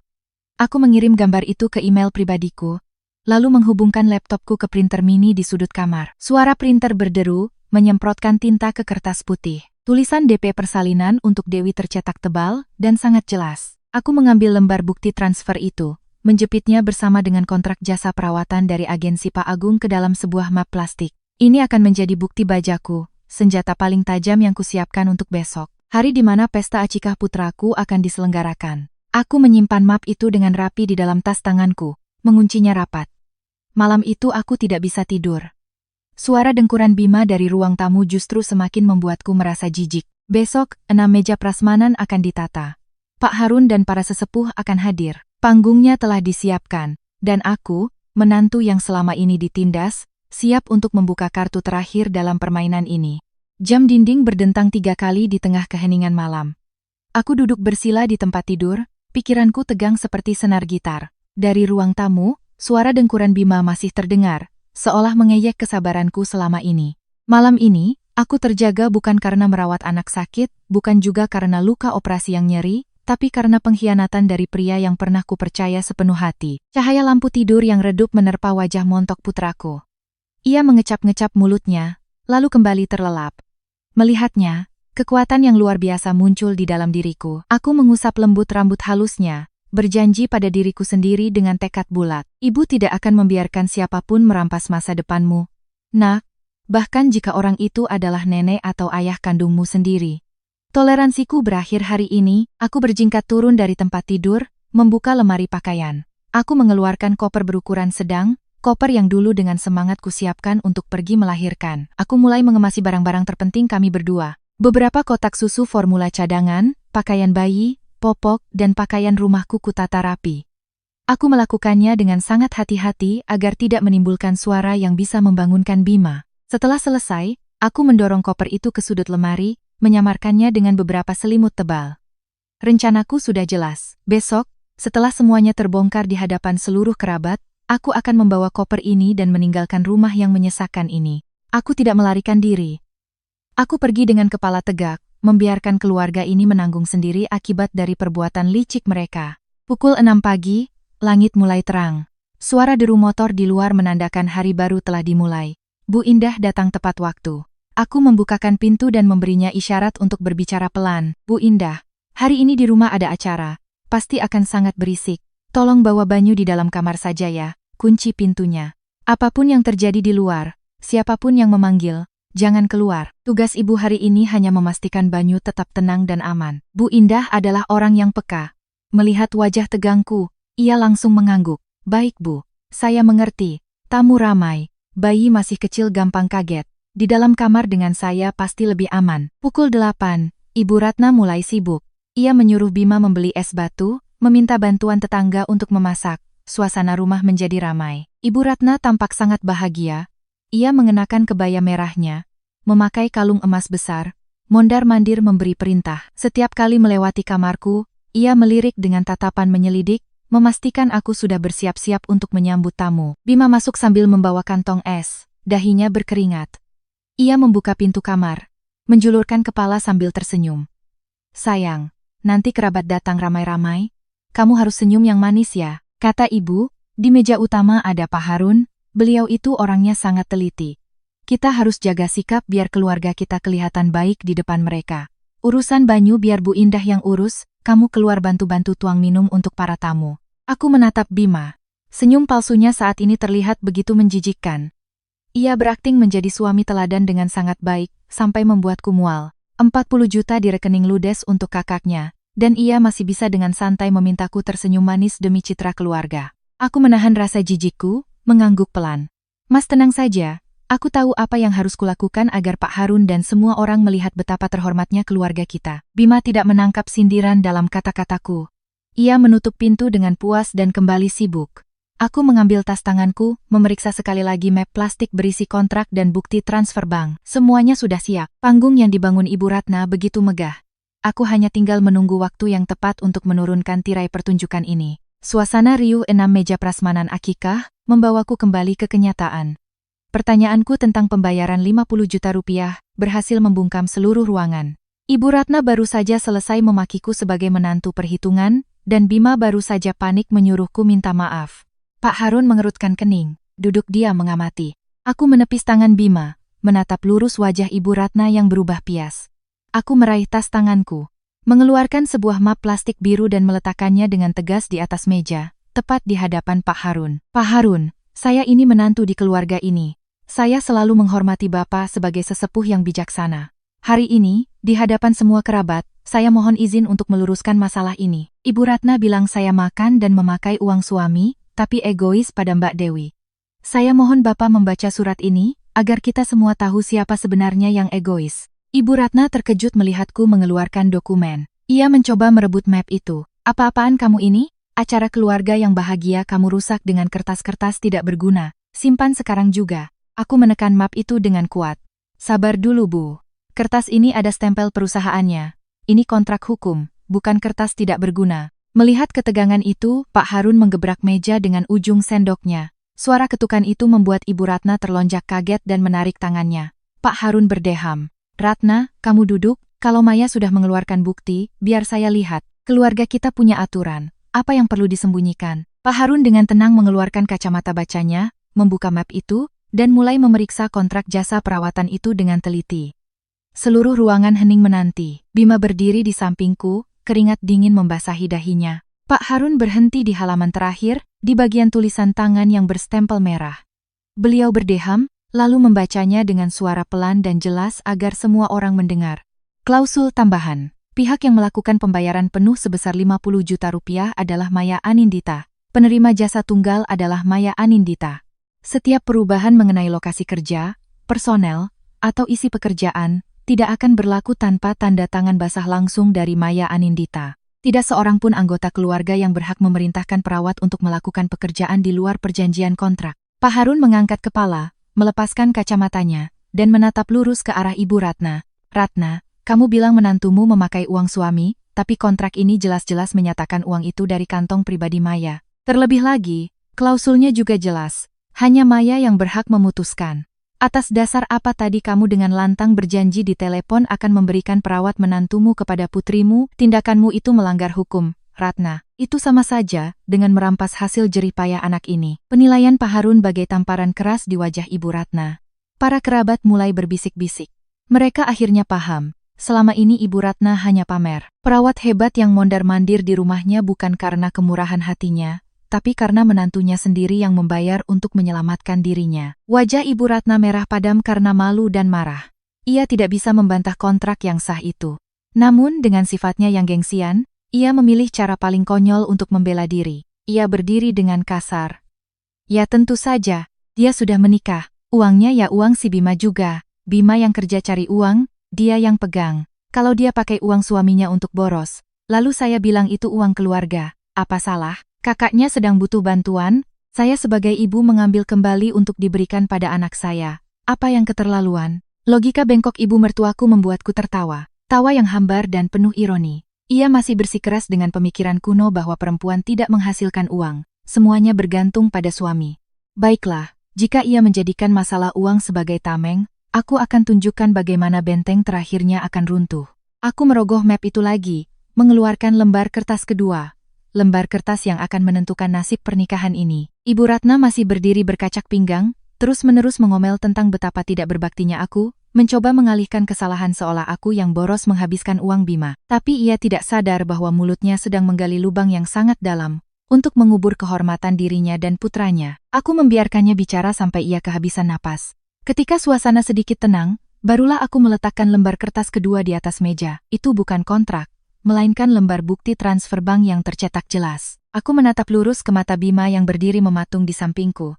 Aku mengirim gambar itu ke email pribadiku, lalu menghubungkan laptopku ke printer mini di sudut kamar. Suara printer berderu, menyemprotkan tinta ke kertas putih. Tulisan DP persalinan untuk Dewi tercetak tebal dan sangat jelas. Aku mengambil lembar bukti transfer itu, menjepitnya bersama dengan kontrak jasa perawatan dari agensi Pak Agung ke dalam sebuah map plastik. Ini akan menjadi bukti bajaku, senjata paling tajam yang kusiapkan untuk besok, hari di mana pesta akikah putraku akan diselenggarakan. Aku menyimpan map itu dengan rapi di dalam tas tanganku, menguncinya rapat. Malam itu aku tidak bisa tidur. Suara dengkuran Bima dari ruang tamu justru semakin membuatku merasa jijik. Besok, 6 meja prasmanan akan ditata. Pak Harun dan para sesepuh akan hadir. Panggungnya telah disiapkan, dan aku, menantu yang selama ini ditindas, siap untuk membuka kartu terakhir dalam permainan ini. Jam dinding berdentang 3 kali di tengah keheningan malam. Aku duduk bersila di tempat tidur, pikiranku tegang seperti senar gitar. Dari ruang tamu, suara dengkuran Bima masih terdengar, seolah mengejek kesabaranku selama ini. Malam ini, aku terjaga bukan karena merawat anak sakit, bukan juga karena luka operasi yang nyeri, tapi karena pengkhianatan dari pria yang pernah kupercaya sepenuh hati. Cahaya lampu tidur yang redup menerpa wajah montok putraku. Ia mengecap-ngecap mulutnya, lalu kembali terlelap. Melihatnya, kekuatan yang luar biasa muncul di dalam diriku. Aku mengusap lembut rambut halusnya, berjanji pada diriku sendiri dengan tekad bulat. Ibu tidak akan membiarkan siapapun merampas masa depanmu, Nak, bahkan jika orang itu adalah nenek atau ayah kandungmu sendiri. Toleransiku berakhir hari ini. Aku berjingkat turun dari tempat tidur, membuka lemari pakaian. Aku mengeluarkan koper berukuran sedang, koper yang dulu dengan semangat kusiapkan untuk pergi melahirkan. Aku mulai mengemasi barang-barang terpenting kami berdua. Beberapa kotak susu formula cadangan, pakaian bayi, popok, dan pakaian rumahku kutata rapi. Aku melakukannya dengan sangat hati-hati agar tidak menimbulkan suara yang bisa membangunkan Bima. Setelah selesai, aku mendorong koper itu ke sudut lemari, menyamarkannya dengan beberapa selimut tebal. Rencanaku sudah jelas. Besok, setelah semuanya terbongkar di hadapan seluruh kerabat, aku akan membawa koper ini dan meninggalkan rumah yang menyesakkan ini. Aku tidak melarikan diri. Aku pergi dengan kepala tegak, membiarkan keluarga ini menanggung sendiri akibat dari perbuatan licik mereka. Pukul 6 pagi, langit mulai terang. Suara deru motor di luar menandakan hari baru telah dimulai. Bu Indah datang tepat waktu. Aku membukakan pintu dan memberinya isyarat untuk berbicara pelan. Bu Indah, hari ini di rumah ada acara. Pasti akan sangat berisik. Tolong bawa Banyu di dalam kamar saja ya. Kunci pintunya. Apapun yang terjadi di luar, siapapun yang memanggil, jangan keluar. Tugas ibu hari ini hanya memastikan Banyu tetap tenang dan aman. Bu Indah adalah orang yang peka. Melihat wajah tegangku, ia langsung mengangguk. Baik Bu, saya mengerti. Tamu ramai, bayi masih kecil gampang kaget. Di dalam kamar dengan saya pasti lebih aman. Pukul 8, Ibu Ratna mulai sibuk. Ia menyuruh Bima membeli es batu, meminta bantuan tetangga untuk memasak. Suasana rumah menjadi ramai. Ibu Ratna tampak sangat bahagia. Ia mengenakan kebaya merahnya, memakai kalung emas besar, mondar-mandir memberi perintah. Setiap kali melewati kamarku, ia melirik dengan tatapan menyelidik, memastikan aku sudah bersiap-siap untuk menyambut tamu. Bima masuk sambil membawa kantong es, dahinya berkeringat. Ia membuka pintu kamar, menjulurkan kepala sambil tersenyum. Sayang, nanti kerabat datang ramai-ramai. Kamu harus senyum yang manis ya, kata ibu. Di meja utama ada Pak Harun, beliau itu orangnya sangat teliti. Kita harus jaga sikap biar keluarga kita kelihatan baik di depan mereka. Urusan Banyu biar Bu Indah yang urus, kamu keluar bantu-bantu tuang minum untuk para tamu. Aku menatap Bima. Senyum palsunya saat ini terlihat begitu menjijikkan. Ia berakting menjadi suami teladan dengan sangat baik, sampai membuatku mual. 40 juta di rekening ludes untuk kakaknya, dan ia masih bisa dengan santai memintaku tersenyum manis demi citra keluarga. Aku menahan rasa jijikku, mengangguk pelan. Mas tenang saja, aku tahu apa yang harus kulakukan agar Pak Harun dan semua orang melihat betapa terhormatnya keluarga kita. Bima tidak menangkap sindiran dalam kata-kataku. Ia menutup pintu dengan puas dan kembali sibuk. Aku mengambil tas tanganku, memeriksa sekali lagi map plastik berisi kontrak dan bukti transfer bank. Semuanya sudah siap. Panggung yang dibangun Ibu Ratna begitu megah. Aku hanya tinggal menunggu waktu yang tepat untuk menurunkan tirai pertunjukan ini. Suasana riuh 6 meja prasmanan akikah membawaku kembali ke kenyataan. Pertanyaanku tentang pembayaran 50 juta rupiah berhasil membungkam seluruh ruangan. Ibu Ratna baru saja selesai memakiku sebagai menantu perhitungan, dan Bima baru saja panik menyuruhku minta maaf. Pak Harun mengerutkan kening, duduk diam mengamati. Aku menepis tangan Bima, menatap lurus wajah Ibu Ratna yang berubah pias. Aku meraih tas tanganku, mengeluarkan sebuah map plastik biru dan meletakkannya dengan tegas di atas meja, tepat di hadapan Pak Harun. Pak Harun, saya ini menantu di keluarga ini. Saya selalu menghormati Bapak sebagai sesepuh yang bijaksana. Hari ini, di hadapan semua kerabat, saya mohon izin untuk meluruskan masalah ini. Ibu Ratna bilang saya makan dan memakai uang suami, tapi egois pada Mbak Dewi. Saya mohon Bapak membaca surat ini, agar kita semua tahu siapa sebenarnya yang egois. Ibu Ratna terkejut melihatku mengeluarkan dokumen. Ia mencoba merebut map itu. Apa-apaan kamu ini? Acara keluarga yang bahagia kamu rusak dengan kertas-kertas tidak berguna. Simpan sekarang juga. Aku menekan map itu dengan kuat. Sabar dulu Bu. Kertas ini ada stempel perusahaannya. Ini kontrak hukum, bukan kertas tidak berguna. Melihat ketegangan itu, Pak Harun menggebrak meja dengan ujung sendoknya. Suara ketukan itu membuat Ibu Ratna terlonjak kaget dan menarik tangannya. Pak Harun berdeham. Ratna, kamu duduk, kalau Maya sudah mengeluarkan bukti, biar saya lihat. Keluarga kita punya aturan. Apa yang perlu disembunyikan? Pak Harun dengan tenang mengeluarkan kacamata bacanya, membuka map itu, dan mulai memeriksa kontrak jasa perawatan itu dengan teliti. Seluruh ruangan hening menanti. Bima berdiri di sampingku, keringat dingin membasahi dahinya. Pak Harun berhenti di halaman terakhir, di bagian tulisan tangan yang berstempel merah. Beliau berdeham, lalu membacanya dengan suara pelan dan jelas agar semua orang mendengar. Klausul tambahan. Pihak yang melakukan pembayaran penuh sebesar 50 juta rupiah adalah Maya Anindita. Penerima jasa tunggal adalah Maya Anindita. Setiap perubahan mengenai lokasi kerja, personel, atau isi pekerjaan, tidak akan berlaku tanpa tanda tangan basah langsung dari Maya Anindita. Tidak seorang pun anggota keluarga yang berhak memerintahkan perawat untuk melakukan pekerjaan di luar perjanjian kontrak. Pak Harun mengangkat kepala, melepaskan kacamatanya, dan menatap lurus ke arah Ibu Ratna. Ratna, kamu bilang menantumu memakai uang suami, tapi kontrak ini jelas-jelas menyatakan uang itu dari kantong pribadi Maya. Terlebih lagi, klausulnya juga jelas. Hanya Maya yang berhak memutuskan. Atas dasar apa tadi kamu dengan lantang berjanji di telepon akan memberikan perawat menantumu kepada putrimu? Tindakanmu itu melanggar hukum, Ratna. Itu sama saja dengan merampas hasil jerih payah anak ini. Penilaian Pak Harun bagai tamparan keras di wajah Ibu Ratna. Para kerabat mulai berbisik-bisik. Mereka akhirnya paham. Selama ini Ibu Ratna hanya pamer. Perawat hebat yang mondar-mandir di rumahnya bukan karena kemurahan hatinya, tapi karena menantunya sendiri yang membayar untuk menyelamatkan dirinya. Wajah Ibu Ratna merah padam karena malu dan marah. Ia tidak bisa membantah kontrak yang sah itu. Namun dengan sifatnya yang gengsian, ia memilih cara paling konyol untuk membela diri. Ia berdiri dengan kasar. Ya tentu saja, dia sudah menikah. Uangnya ya uang si Bima juga. Bima yang kerja cari uang, dia yang pegang. Kalau dia pakai uang suaminya untuk boros, lalu saya bilang itu uang keluarga, apa salah? Kakaknya sedang butuh bantuan, saya sebagai ibu mengambil kembali untuk diberikan pada anak saya. Apa yang keterlaluan? Logika bengkok ibu mertuaku membuatku tertawa. Tawa yang hambar dan penuh ironi. Ia masih bersikeras dengan pemikiran kuno bahwa perempuan tidak menghasilkan uang. Semuanya bergantung pada suami. Baiklah, jika ia menjadikan masalah uang sebagai tameng, aku akan tunjukkan bagaimana benteng terakhirnya akan runtuh. Aku merogoh map itu lagi, mengeluarkan lembar kertas kedua. Lembar kertas yang akan menentukan nasib pernikahan ini. Ibu Ratna masih berdiri berkacak pinggang, terus-menerus mengomel tentang betapa tidak berbaktinya aku, mencoba mengalihkan kesalahan seolah aku yang boros menghabiskan uang Bima. Tapi ia tidak sadar bahwa mulutnya sedang menggali lubang yang sangat dalam, untuk mengubur kehormatan dirinya dan putranya. Aku membiarkannya bicara sampai ia kehabisan napas. Ketika suasana sedikit tenang, Barulah aku meletakkan lembar kertas kedua di atas meja. Itu bukan kontrak, melainkan lembar bukti transfer bank yang tercetak jelas. Aku menatap lurus ke mata Bima yang berdiri mematung di sampingku.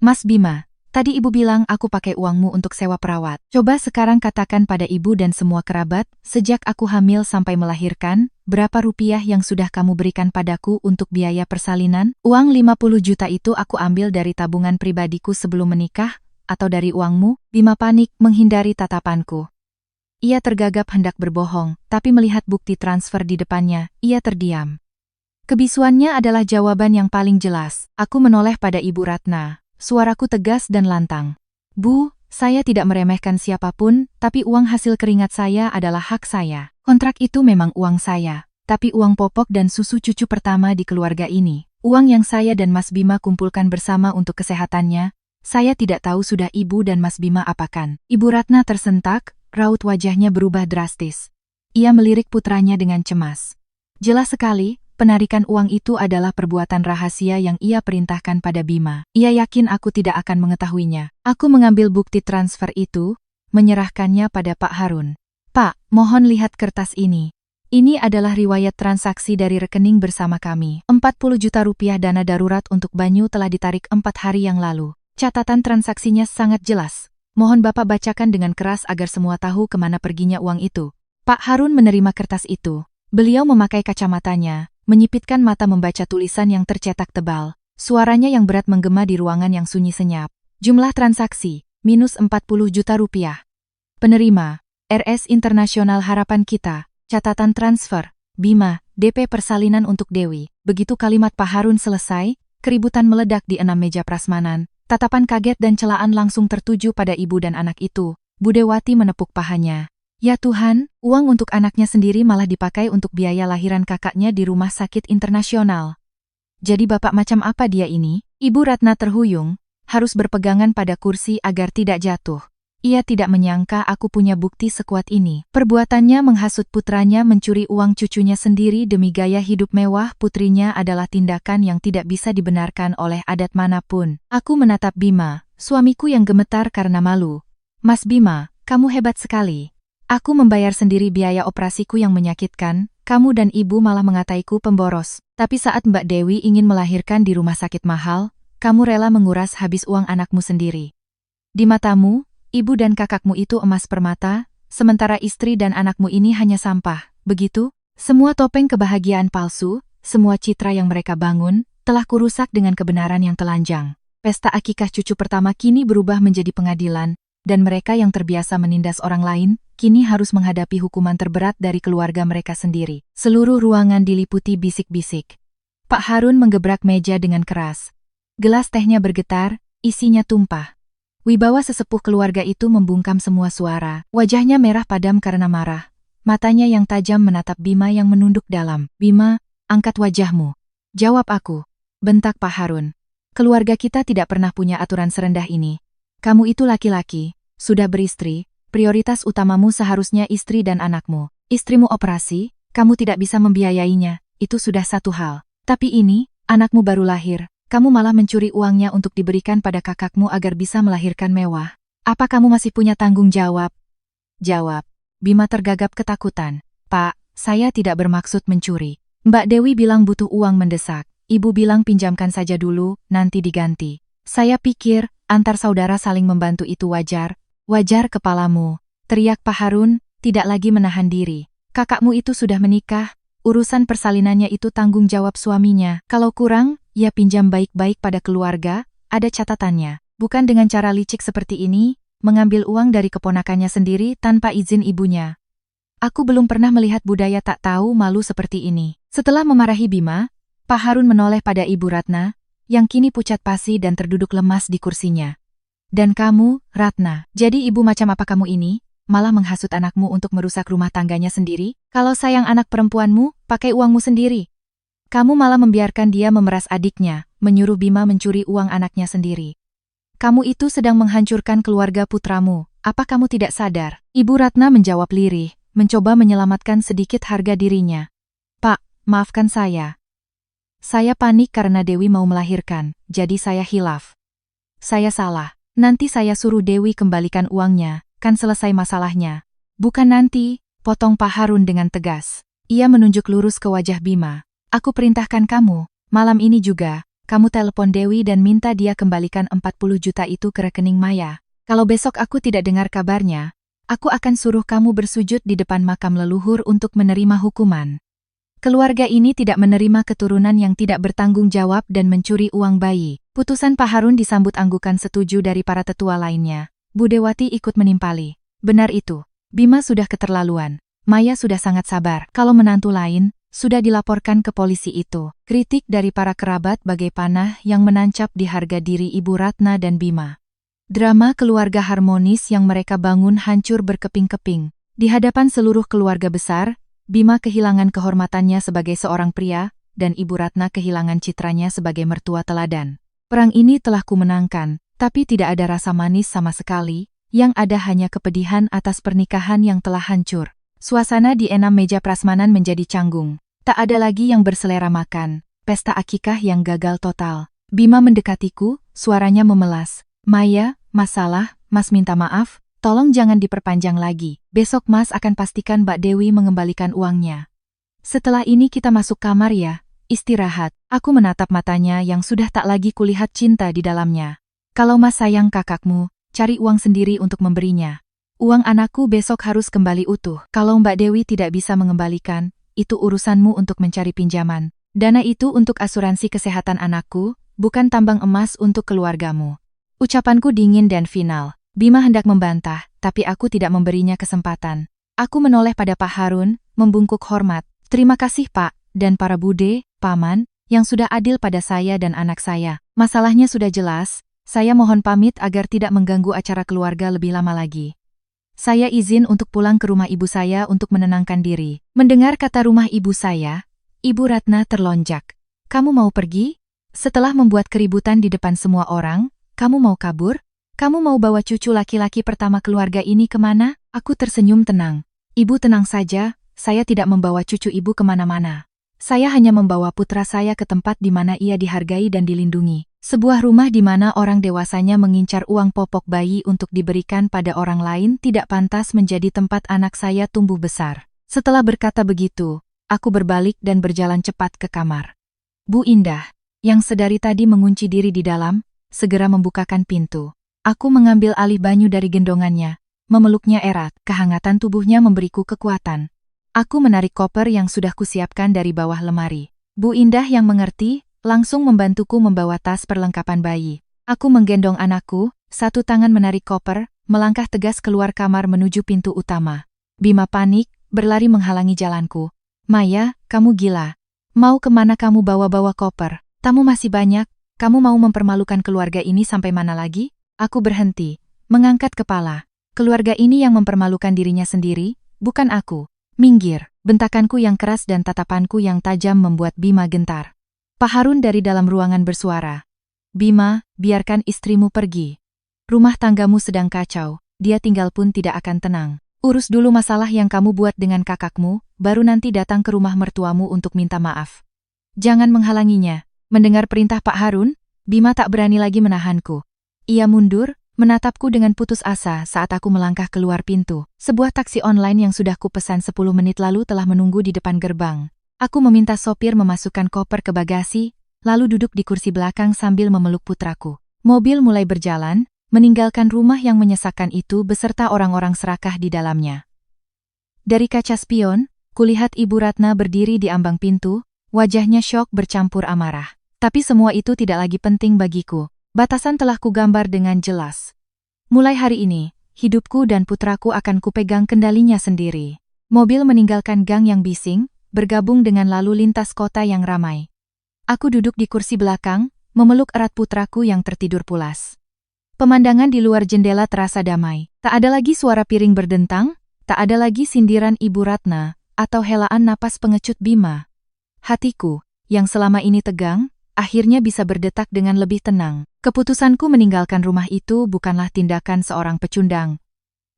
Mas Bima, tadi ibu bilang aku pakai uangmu untuk sewa perawat. Coba sekarang katakan pada ibu dan semua kerabat, sejak aku hamil sampai melahirkan, berapa rupiah yang sudah kamu berikan padaku untuk biaya persalinan? Uang 50 juta itu aku ambil dari tabungan pribadiku sebelum menikah, atau dari uangmu? Bima panik menghindari tatapanku. Ia tergagap hendak berbohong, tapi melihat bukti transfer di depannya, ia terdiam. Kebisuannya adalah jawaban yang paling jelas. Aku menoleh pada Ibu Ratna. Suaraku tegas dan lantang. Bu, saya tidak meremehkan siapapun, tapi uang hasil keringat saya adalah hak saya. Kontrak itu memang uang saya, tapi uang popok dan susu cucu pertama di keluarga ini. Uang yang saya dan Mas Bima kumpulkan bersama untuk kesehatannya, saya tidak tahu sudah Ibu dan Mas Bima apakan. Ibu Ratna tersentak, raut wajahnya berubah drastis. Ia melirik putranya dengan cemas. Jelas sekali, penarikan uang itu adalah perbuatan rahasia yang ia perintahkan pada Bima. Ia yakin aku tidak akan mengetahuinya. Aku mengambil bukti transfer itu, menyerahkannya pada Pak Harun. Pak, mohon lihat kertas ini. Ini adalah riwayat transaksi dari rekening bersama kami. 40 juta rupiah dana darurat untuk Banyu telah ditarik 4 hari yang lalu. Catatan transaksinya sangat jelas. Mohon Bapak bacakan dengan keras agar semua tahu kemana perginya uang itu. Pak Harun menerima kertas itu. Beliau memakai kacamatanya, menyipitkan mata membaca tulisan yang tercetak tebal. Suaranya yang berat menggema di ruangan yang sunyi senyap. Jumlah transaksi, minus 40 juta rupiah. Penerima, RS Internasional Harapan Kita. Catatan transfer, Bima, DP persalinan untuk Dewi. Begitu kalimat Pak Harun selesai, keributan meledak di 6 meja prasmanan. Tatapan kaget dan celaan langsung tertuju pada ibu dan anak itu. Budewati menepuk pahanya. Ya Tuhan, uang untuk anaknya sendiri malah dipakai untuk biaya lahiran kakaknya di rumah sakit internasional. Jadi bapak macam apa dia ini? Ibu Ratna terhuyung, harus berpegangan pada kursi agar tidak jatuh. Ia tidak menyangka aku punya bukti sekuat ini. Perbuatannya menghasut putranya mencuri uang cucunya sendiri demi gaya hidup mewah putrinya adalah tindakan yang tidak bisa dibenarkan oleh adat manapun. Aku menatap Bima, suamiku yang gemetar karena malu. Mas Bima, kamu hebat sekali. Aku membayar sendiri biaya operasiku yang menyakitkan, kamu dan ibu malah mengataiku pemboros. Tapi saat Mbak Dewi ingin melahirkan di rumah sakit mahal, kamu rela menguras habis uang anakmu sendiri. Di matamu, ibu dan kakakmu itu emas permata, sementara istri dan anakmu ini hanya sampah, begitu? Semua topeng kebahagiaan palsu, semua citra yang mereka bangun, telah kurusak dengan kebenaran yang telanjang. Pesta akikah cucu pertama kini berubah menjadi pengadilan, dan mereka yang terbiasa menindas orang lain, kini harus menghadapi hukuman terberat dari keluarga mereka sendiri. Seluruh ruangan diliputi bisik-bisik. Pak Harun menggebrak meja dengan keras. Gelas tehnya bergetar, isinya tumpah. Wibawa sesepuh keluarga itu membungkam semua suara. Wajahnya merah padam karena marah. Matanya yang tajam menatap Bima yang menunduk dalam. Bima, angkat wajahmu. Jawab aku. Bentak Pak Harun. Keluarga kita tidak pernah punya aturan serendah ini. Kamu itu laki-laki, sudah beristri, prioritas utamamu seharusnya istri dan anakmu. Istrimu operasi, kamu tidak bisa membiayainya, itu sudah satu hal. Tapi ini, anakmu baru lahir. Kamu malah mencuri uangnya untuk diberikan pada kakakmu agar bisa melahirkan mewah. Apa kamu masih punya tanggung jawab? Jawab. Bima tergagap ketakutan. Pak, saya tidak bermaksud mencuri. Mbak Dewi bilang butuh uang mendesak. Ibu bilang pinjamkan saja dulu, nanti diganti. Saya pikir, antar saudara saling membantu itu wajar. Wajar kepalamu. Teriak Pak Harun, tidak lagi menahan diri. Kakakmu itu sudah menikah. Urusan persalinannya itu tanggung jawab suaminya. Kalau kurang, ia pinjam baik-baik pada keluarga, ada catatannya. Bukan dengan cara licik seperti ini, mengambil uang dari keponakannya sendiri tanpa izin ibunya. Aku belum pernah melihat budaya tak tahu malu seperti ini. Setelah memarahi Bima, Pak Harun menoleh pada Ibu Ratna, yang kini pucat pasi dan terduduk lemas di kursinya. Dan kamu, Ratna, jadi ibu macam apa kamu ini? Malah menghasut anakmu untuk merusak rumah tangganya sendiri? Kalau sayang anak perempuanmu, pakai uangmu sendiri. Kamu malah membiarkan dia memeras adiknya, menyuruh Bima mencuri uang anaknya sendiri. Kamu itu sedang menghancurkan keluarga putramu, apa kamu tidak sadar? Ibu Ratna menjawab lirih, mencoba menyelamatkan sedikit harga dirinya. Pak, maafkan saya. Saya panik karena Dewi mau melahirkan, jadi saya hilaf. Saya salah, nanti saya suruh Dewi kembalikan uangnya, kan selesai masalahnya. Bukan nanti, potong Pak Harun dengan tegas. Ia menunjuk lurus ke wajah Bima. Aku perintahkan kamu, malam ini juga, kamu telepon Dewi dan minta dia kembalikan 40 juta itu ke rekening Maya. Kalau besok aku tidak dengar kabarnya, aku akan suruh kamu bersujud di depan makam leluhur untuk menerima hukuman. Keluarga ini tidak menerima keturunan yang tidak bertanggung jawab dan mencuri uang bayi. Putusan Pak Harun disambut anggukan setuju dari para tetua lainnya. Bu Dewati ikut menimpali. Benar itu, Bima sudah keterlaluan. Maya sudah sangat sabar. Kalau menantu lain, sudah dilaporkan ke polisi itu. Kritik dari para kerabat bagai panah yang menancap di harga diri Ibu Ratna dan Bima. Drama keluarga harmonis yang mereka bangun hancur berkeping-keping. Di hadapan seluruh keluarga besar, Bima kehilangan kehormatannya sebagai seorang pria, dan Ibu Ratna kehilangan citranya sebagai mertua teladan. Perang ini telah kumenangkan, tapi tidak ada rasa manis sama sekali, yang ada hanya kepedihan atas pernikahan yang telah hancur. Suasana di enam meja prasmanan menjadi canggung. Tak ada lagi yang berselera makan, pesta akikah yang gagal total. Bima mendekatiku, suaranya memelas. Maya, masalah, Mas minta maaf. Tolong jangan diperpanjang lagi, besok Mas akan pastikan Mbak Dewi mengembalikan uangnya. Setelah ini kita masuk kamar ya, istirahat. Aku menatap matanya yang sudah tak lagi kulihat cinta di dalamnya. Kalau Mas sayang kakakmu, cari uang sendiri untuk memberinya. Uang anakku besok harus kembali utuh. Kalau Mbak Dewi tidak bisa mengembalikan, itu urusanmu untuk mencari pinjaman. Dana itu untuk asuransi kesehatan anakku, bukan tambang emas untuk keluargamu. Ucapanku dingin dan final. Bima hendak membantah, tapi aku tidak memberinya kesempatan. Aku menoleh pada Pak Harun, membungkuk hormat. Terima kasih Pak, dan para bude, paman, yang sudah adil pada saya dan anak saya. Masalahnya sudah jelas, saya mohon pamit agar tidak mengganggu acara keluarga lebih lama lagi. Saya izin untuk pulang ke rumah ibu saya untuk menenangkan diri. Mendengar kata rumah ibu saya, Ibu Ratna terlonjak. Kamu mau pergi? Setelah membuat keributan di depan semua orang, kamu mau kabur? Kamu mau bawa cucu laki-laki pertama keluarga ini kemana? Aku tersenyum tenang. Ibu tenang saja, saya tidak membawa cucu ibu kemana-mana. Saya hanya membawa putra saya ke tempat di mana ia dihargai dan dilindungi. Sebuah rumah di mana orang dewasanya mengincar uang popok bayi untuk diberikan pada orang lain tidak pantas menjadi tempat anak saya tumbuh besar. Setelah berkata begitu, aku berbalik dan berjalan cepat ke kamar. Bu Indah, yang sedari tadi mengunci diri di dalam, segera membukakan pintu. Aku mengambil alih banyu dari gendongannya, memeluknya erat, kehangatan tubuhnya memberiku kekuatan. Aku menarik koper yang sudah kusiapkan dari bawah lemari. Bu Indah yang mengerti, langsung membantuku membawa tas perlengkapan bayi. Aku menggendong anakku, satu tangan menarik koper, melangkah tegas keluar kamar menuju pintu utama. Bima panik, berlari menghalangi jalanku. Maya, kamu gila. Mau kemana kamu bawa-bawa koper? Tamu masih banyak, kamu mau mempermalukan keluarga ini sampai mana lagi? Aku berhenti, mengangkat kepala. Keluarga ini yang mempermalukan dirinya sendiri, bukan aku. Minggir, bentakanku yang keras dan tatapanku yang tajam membuat Bima gentar. Pak Harun dari dalam ruangan bersuara. Bima, biarkan istrimu pergi. Rumah tanggamu sedang kacau, dia tinggal pun tidak akan tenang. Urus dulu masalah yang kamu buat dengan kakakmu, baru nanti datang ke rumah mertuamu untuk minta maaf. Jangan menghalanginya. Mendengar perintah Pak Harun, Bima tak berani lagi menahanku. Ia mundur, menatapku dengan putus asa saat aku melangkah keluar pintu. Sebuah taksi online yang sudah kupesan 10 menit lalu telah menunggu di depan gerbang. Aku meminta sopir memasukkan koper ke bagasi, lalu duduk di kursi belakang sambil memeluk putraku. Mobil mulai berjalan, meninggalkan rumah yang menyesakkan itu beserta orang-orang serakah di dalamnya. Dari kaca spion, kulihat Ibu Ratna berdiri di ambang pintu, wajahnya syok bercampur amarah. Tapi semua itu tidak lagi penting bagiku. Batasan telah kugambar dengan jelas. Mulai hari ini, hidupku dan putraku akan kupegang kendalinya sendiri. Mobil meninggalkan gang yang bising, bergabung dengan lalu lintas kota yang ramai. Aku duduk di kursi belakang, memeluk erat putraku yang tertidur pulas. Pemandangan di luar jendela terasa damai. Tak ada lagi suara piring berdentang, tak ada lagi sindiran Ibu Ratna, atau helaan napas pengecut Bima. Hatiku, yang selama ini tegang, akhirnya bisa berdetak dengan lebih tenang. Keputusanku meninggalkan rumah itu bukanlah tindakan seorang pecundang,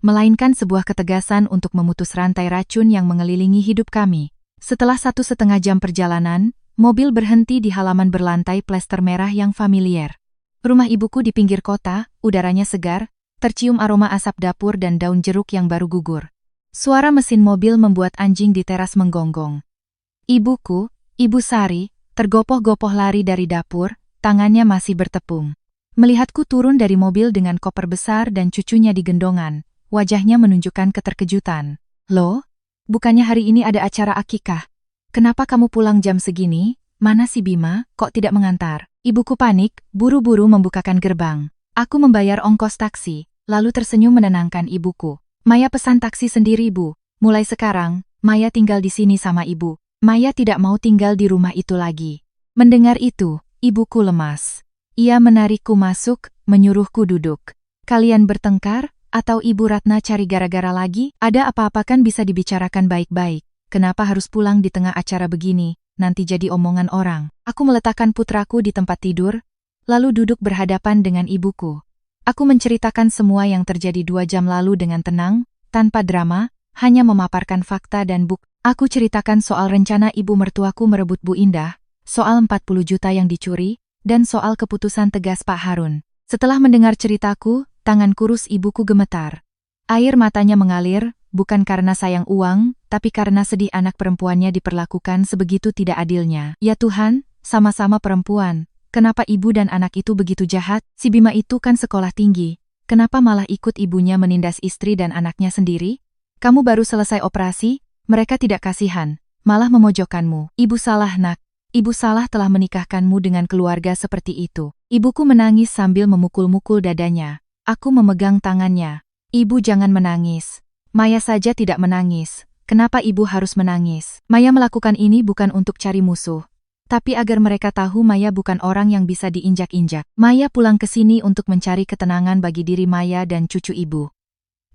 melainkan sebuah ketegasan untuk memutus rantai racun yang mengelilingi hidup kami. Setelah 1,5 jam perjalanan, mobil berhenti di halaman berlantai plester merah yang familiar. Rumah ibuku di pinggir kota, udaranya segar, tercium aroma asap dapur dan daun jeruk yang baru gugur. Suara mesin mobil membuat anjing di teras menggonggong. Ibuku, Ibu Sari, tergopoh-gopoh lari dari dapur, tangannya masih bertepung. Melihatku turun dari mobil dengan koper besar dan cucunya di gendongan, wajahnya menunjukkan keterkejutan. Loh? Bukannya hari ini ada acara akikah? Kenapa kamu pulang jam segini? Mana si Bima, kok tidak mengantar? Ibuku panik, buru-buru membukakan gerbang. Aku membayar ongkos taksi, lalu tersenyum menenangkan ibuku. Maya pesan taksi sendiri, Bu. Mulai sekarang, Maya tinggal di sini sama ibu. Maya tidak mau tinggal di rumah itu lagi. Mendengar itu, ibuku lemas. Ia menarikku masuk, menyuruhku duduk. Kalian bertengkar? Atau Ibu Ratna cari gara-gara lagi? Ada apa-apa kan bisa dibicarakan baik-baik. Kenapa harus pulang di tengah acara begini? Nanti jadi omongan orang. Aku meletakkan putraku di tempat tidur, lalu duduk berhadapan dengan ibuku. Aku menceritakan semua yang terjadi 2 jam lalu dengan tenang, tanpa drama, hanya memaparkan fakta dan bukti. Aku ceritakan soal rencana ibu mertuaku merebut Bu Indah, soal 40 juta yang dicuri, dan soal keputusan tegas Pak Harun. Setelah mendengar ceritaku, tangan kurus ibuku gemetar. Air matanya mengalir, bukan karena sayang uang, tapi karena sedih anak perempuannya diperlakukan sebegitu tidak adilnya. Ya Tuhan, sama-sama perempuan. Kenapa ibu dan anak itu begitu jahat? Si Bima itu kan sekolah tinggi. Kenapa malah ikut ibunya menindas istri dan anaknya sendiri? Kamu baru selesai operasi, mereka tidak kasihan, malah memojokkanmu. Ibu salah nak. Ibu salah telah menikahkanmu dengan keluarga seperti itu. Ibuku menangis sambil memukul-mukul dadanya. Aku memegang tangannya. Ibu jangan menangis. Maya saja tidak menangis. Kenapa ibu harus menangis? Maya melakukan ini bukan untuk cari musuh, tapi agar mereka tahu Maya bukan orang yang bisa diinjak-injak. Maya pulang ke sini untuk mencari ketenangan bagi diri Maya dan cucu ibu.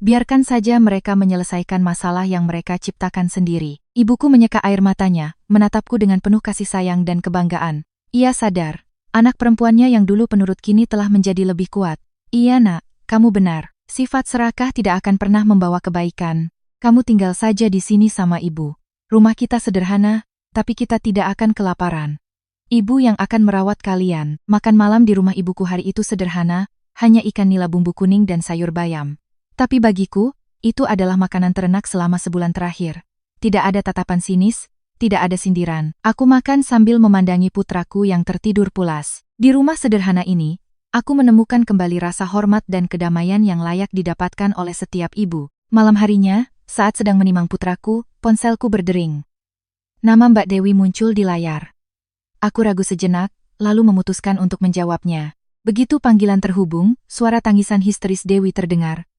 Biarkan saja mereka menyelesaikan masalah yang mereka ciptakan sendiri. Ibuku menyeka air matanya, menatapku dengan penuh kasih sayang dan kebanggaan. Ia sadar, anak perempuannya yang dulu penurut kini telah menjadi lebih kuat. Iya nak, kamu benar. Sifat serakah tidak akan pernah membawa kebaikan. Kamu tinggal saja di sini sama ibu. Rumah kita sederhana, tapi kita tidak akan kelaparan. Ibu yang akan merawat kalian. Makan malam di rumah ibuku hari itu sederhana, hanya ikan nila bumbu kuning dan sayur bayam. Tapi bagiku, itu adalah makanan ternak selama sebulan terakhir. Tidak ada tatapan sinis, tidak ada sindiran. Aku makan sambil memandangi putraku yang tertidur pulas. Di rumah sederhana ini, aku menemukan kembali rasa hormat dan kedamaian yang layak didapatkan oleh setiap ibu. Malam harinya, saat sedang menimang putraku, ponselku berdering. Nama Mbak Dewi muncul di layar. Aku ragu sejenak, lalu memutuskan untuk menjawabnya. Begitu panggilan terhubung, suara tangisan histeris Dewi terdengar.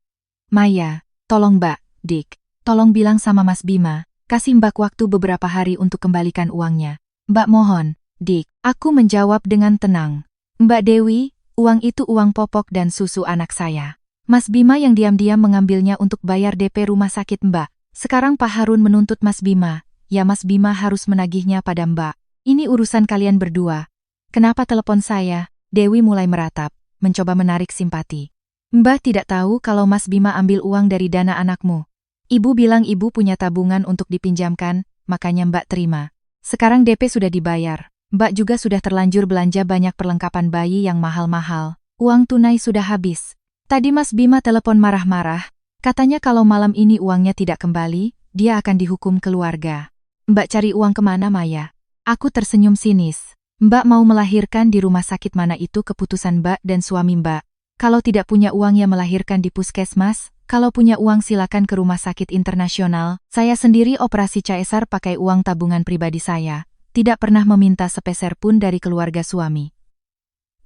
Maya, tolong Mbak, Dik. Tolong bilang sama Mas Bima, kasih Mbak waktu beberapa hari untuk kembalikan uangnya. Mbak mohon, Dik. Aku menjawab dengan tenang. Mbak Dewi, uang itu uang popok dan susu anak saya. Mas Bima yang diam-diam mengambilnya untuk bayar DP rumah sakit Mbak. Sekarang Pak Harun menuntut Mas Bima, ya Mas Bima harus menagihnya pada Mbak. Ini urusan kalian berdua. Kenapa telepon saya? Dewi mulai meratap, mencoba menarik simpati. Mbak tidak tahu kalau Mas Bima ambil uang dari dana anakmu. Ibu bilang ibu punya tabungan untuk dipinjamkan, makanya Mbak terima. Sekarang DP sudah dibayar. Mbak juga sudah terlanjur belanja banyak perlengkapan bayi yang mahal-mahal. Uang tunai sudah habis. Tadi Mas Bima telepon marah-marah. Katanya kalau malam ini uangnya tidak kembali, dia akan dihukum keluarga. Mbak cari uang kemana Maya? Aku tersenyum sinis. Mbak mau melahirkan di rumah sakit mana itu keputusan Mbak dan suami Mbak. Kalau tidak punya uang ya melahirkan di puskesmas, kalau punya uang silakan ke rumah sakit internasional. Saya sendiri operasi caesar pakai uang tabungan pribadi saya, tidak pernah meminta sepeser pun dari keluarga suami.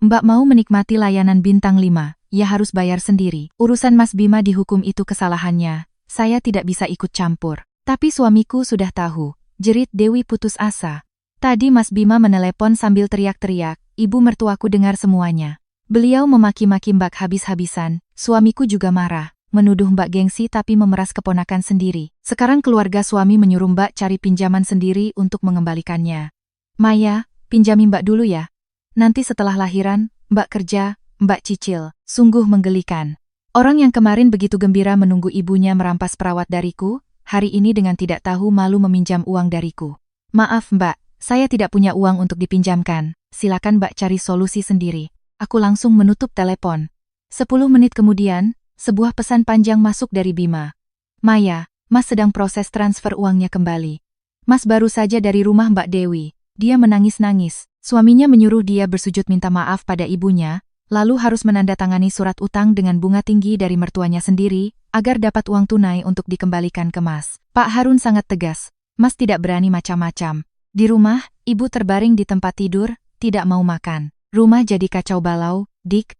Mbak mau menikmati layanan bintang 5, ya harus bayar sendiri. Urusan Mas Bima dihukum itu kesalahannya, saya tidak bisa ikut campur. Tapi suamiku sudah tahu, jerit Dewi putus asa. Tadi Mas Bima menelepon sambil teriak-teriak, ibu mertuaku dengar semuanya. Beliau memaki-maki Mbak habis-habisan, suamiku juga marah, menuduh Mbak gengsi tapi memeras keponakan sendiri. Sekarang keluarga suami menyuruh Mbak cari pinjaman sendiri untuk mengembalikannya. Maya, pinjami Mbak dulu ya. Nanti setelah lahiran, Mbak kerja, Mbak cicil. Sungguh menggelikan. Orang yang kemarin begitu gembira menunggu ibunya merampas perawat dariku, hari ini dengan tidak tahu malu meminjam uang dariku. Maaf Mbak, saya tidak punya uang untuk dipinjamkan. Silakan Mbak cari solusi sendiri. Aku langsung menutup telepon. 10 menit kemudian, Sebuah pesan panjang masuk dari Bima. Maya, Mas sedang proses transfer uangnya kembali. Mas baru saja dari rumah Mbak Dewi. Dia menangis-nangis. Suaminya menyuruh dia bersujud minta maaf pada ibunya, lalu harus menandatangani surat utang dengan bunga tinggi dari mertuanya sendiri, agar dapat uang tunai untuk dikembalikan ke Mas. Pak Harun sangat tegas. Mas tidak berani macam-macam. Di rumah, ibu terbaring di tempat tidur, tidak mau makan. Rumah jadi kacau balau, Dik.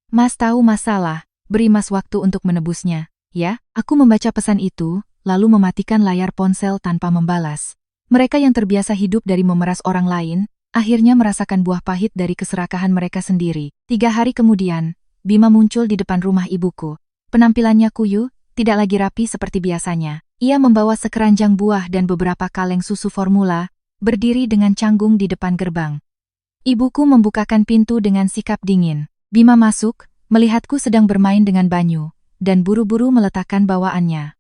Mas tahu masalah, beri Mas waktu untuk menebusnya. Ya, aku membaca pesan itu, lalu mematikan layar ponsel tanpa membalas. Mereka yang terbiasa hidup dari memeras orang lain, akhirnya merasakan buah pahit dari keserakahan mereka sendiri. 3 hari kemudian, Bima muncul di depan rumah ibuku. Penampilannya kuyu, tidak lagi rapi seperti biasanya. Ia membawa sekeranjang buah dan beberapa kaleng susu formula, berdiri dengan canggung di depan gerbang. Ibuku membukakan pintu dengan sikap dingin. Bima masuk, melihatku sedang bermain dengan Banyu, dan buru-buru meletakkan bawaannya.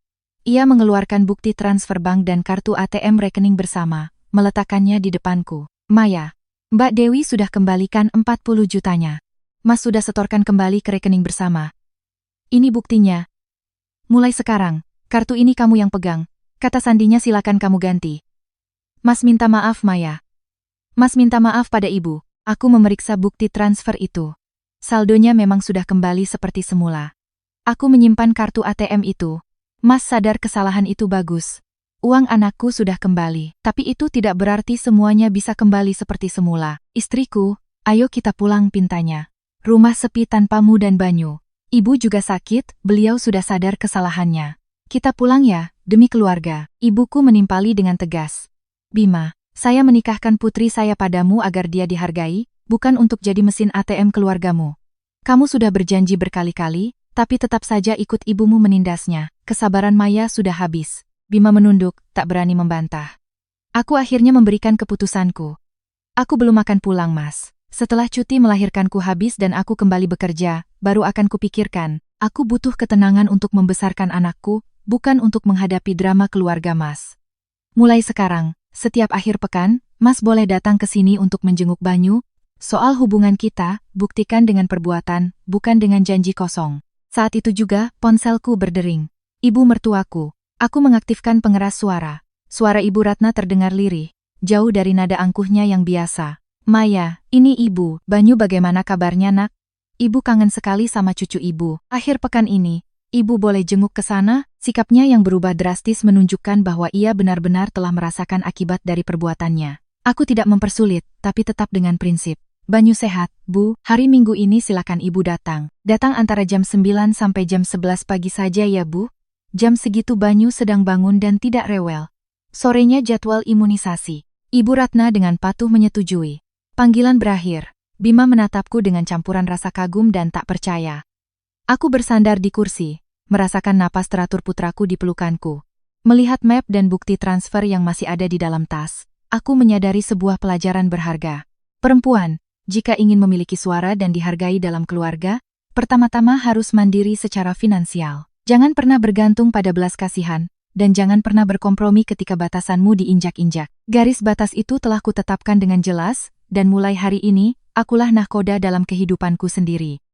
Ia mengeluarkan bukti transfer bank dan kartu ATM rekening bersama, meletakkannya di depanku. Maya, Mbak Dewi sudah kembalikan 40 jutanya. Mas sudah setorkan kembali ke rekening bersama. Ini buktinya. Mulai sekarang, kartu ini kamu yang pegang. Kata sandinya silakan kamu ganti. Mas minta maaf Maya. Mas minta maaf pada ibu. Aku memeriksa bukti transfer itu. Saldonya memang sudah kembali seperti semula. Aku menyimpan kartu ATM itu. Mas sadar kesalahan itu bagus. Uang anakku sudah kembali. Tapi itu tidak berarti semuanya bisa kembali seperti semula. Istriku, ayo kita pulang, pintanya. Rumah sepi tanpamu dan Banyu. Ibu juga sakit, beliau sudah sadar kesalahannya. Kita pulang ya, demi keluarga. Ibuku menimpali dengan tegas. Bima, saya menikahkan putri saya padamu agar dia dihargai, bukan untuk jadi mesin ATM keluargamu. Kamu sudah berjanji berkali-kali, tapi tetap saja ikut ibumu menindasnya. Kesabaran Maya sudah habis. Bima menunduk, tak berani membantah. Aku akhirnya memberikan keputusanku. Aku belum akan pulang, Mas. Setelah cuti melahirkanku habis dan aku kembali bekerja, baru akan kupikirkan. Aku butuh ketenangan untuk membesarkan anakku, bukan untuk menghadapi drama keluarga Mas. Mulai sekarang, setiap akhir pekan, Mas boleh datang ke sini untuk menjenguk Banyu. Soal hubungan kita, buktikan dengan perbuatan, bukan dengan janji kosong. Saat itu juga, ponselku berdering. Ibu mertuaku. Aku mengaktifkan pengeras suara. Suara Ibu Ratna terdengar lirih, jauh dari nada angkuhnya yang biasa. Maya, ini Ibu. Banyu bagaimana kabarnya nak? Ibu kangen sekali sama cucu Ibu. Akhir pekan ini, Ibu boleh jenguk ke sana? Sikapnya yang berubah drastis menunjukkan bahwa ia benar-benar telah merasakan akibat dari perbuatannya. Aku tidak mempersulit, tapi tetap dengan prinsip. Banyu sehat, Bu. Hari Minggu ini silakan Ibu datang. Datang antara jam 9 sampai jam 11 pagi saja ya Bu. Jam segitu Banyu sedang bangun dan tidak rewel. Sorenya jadwal imunisasi. Ibu Ratna dengan patuh menyetujui. Panggilan berakhir. Bima menatapku dengan campuran rasa kagum dan tak percaya. Aku bersandar di kursi, merasakan napas teratur putraku di pelukanku. Melihat map dan bukti transfer yang masih ada di dalam tas, aku menyadari sebuah pelajaran berharga. Perempuan, jika ingin memiliki suara dan dihargai dalam keluarga, pertama-tama harus mandiri secara finansial. Jangan pernah bergantung pada belas kasihan, dan jangan pernah berkompromi ketika batasanmu diinjak-injak. Garis batas itu telah kutetapkan dengan jelas, dan mulai hari ini, akulah nahkoda dalam kehidupanku sendiri.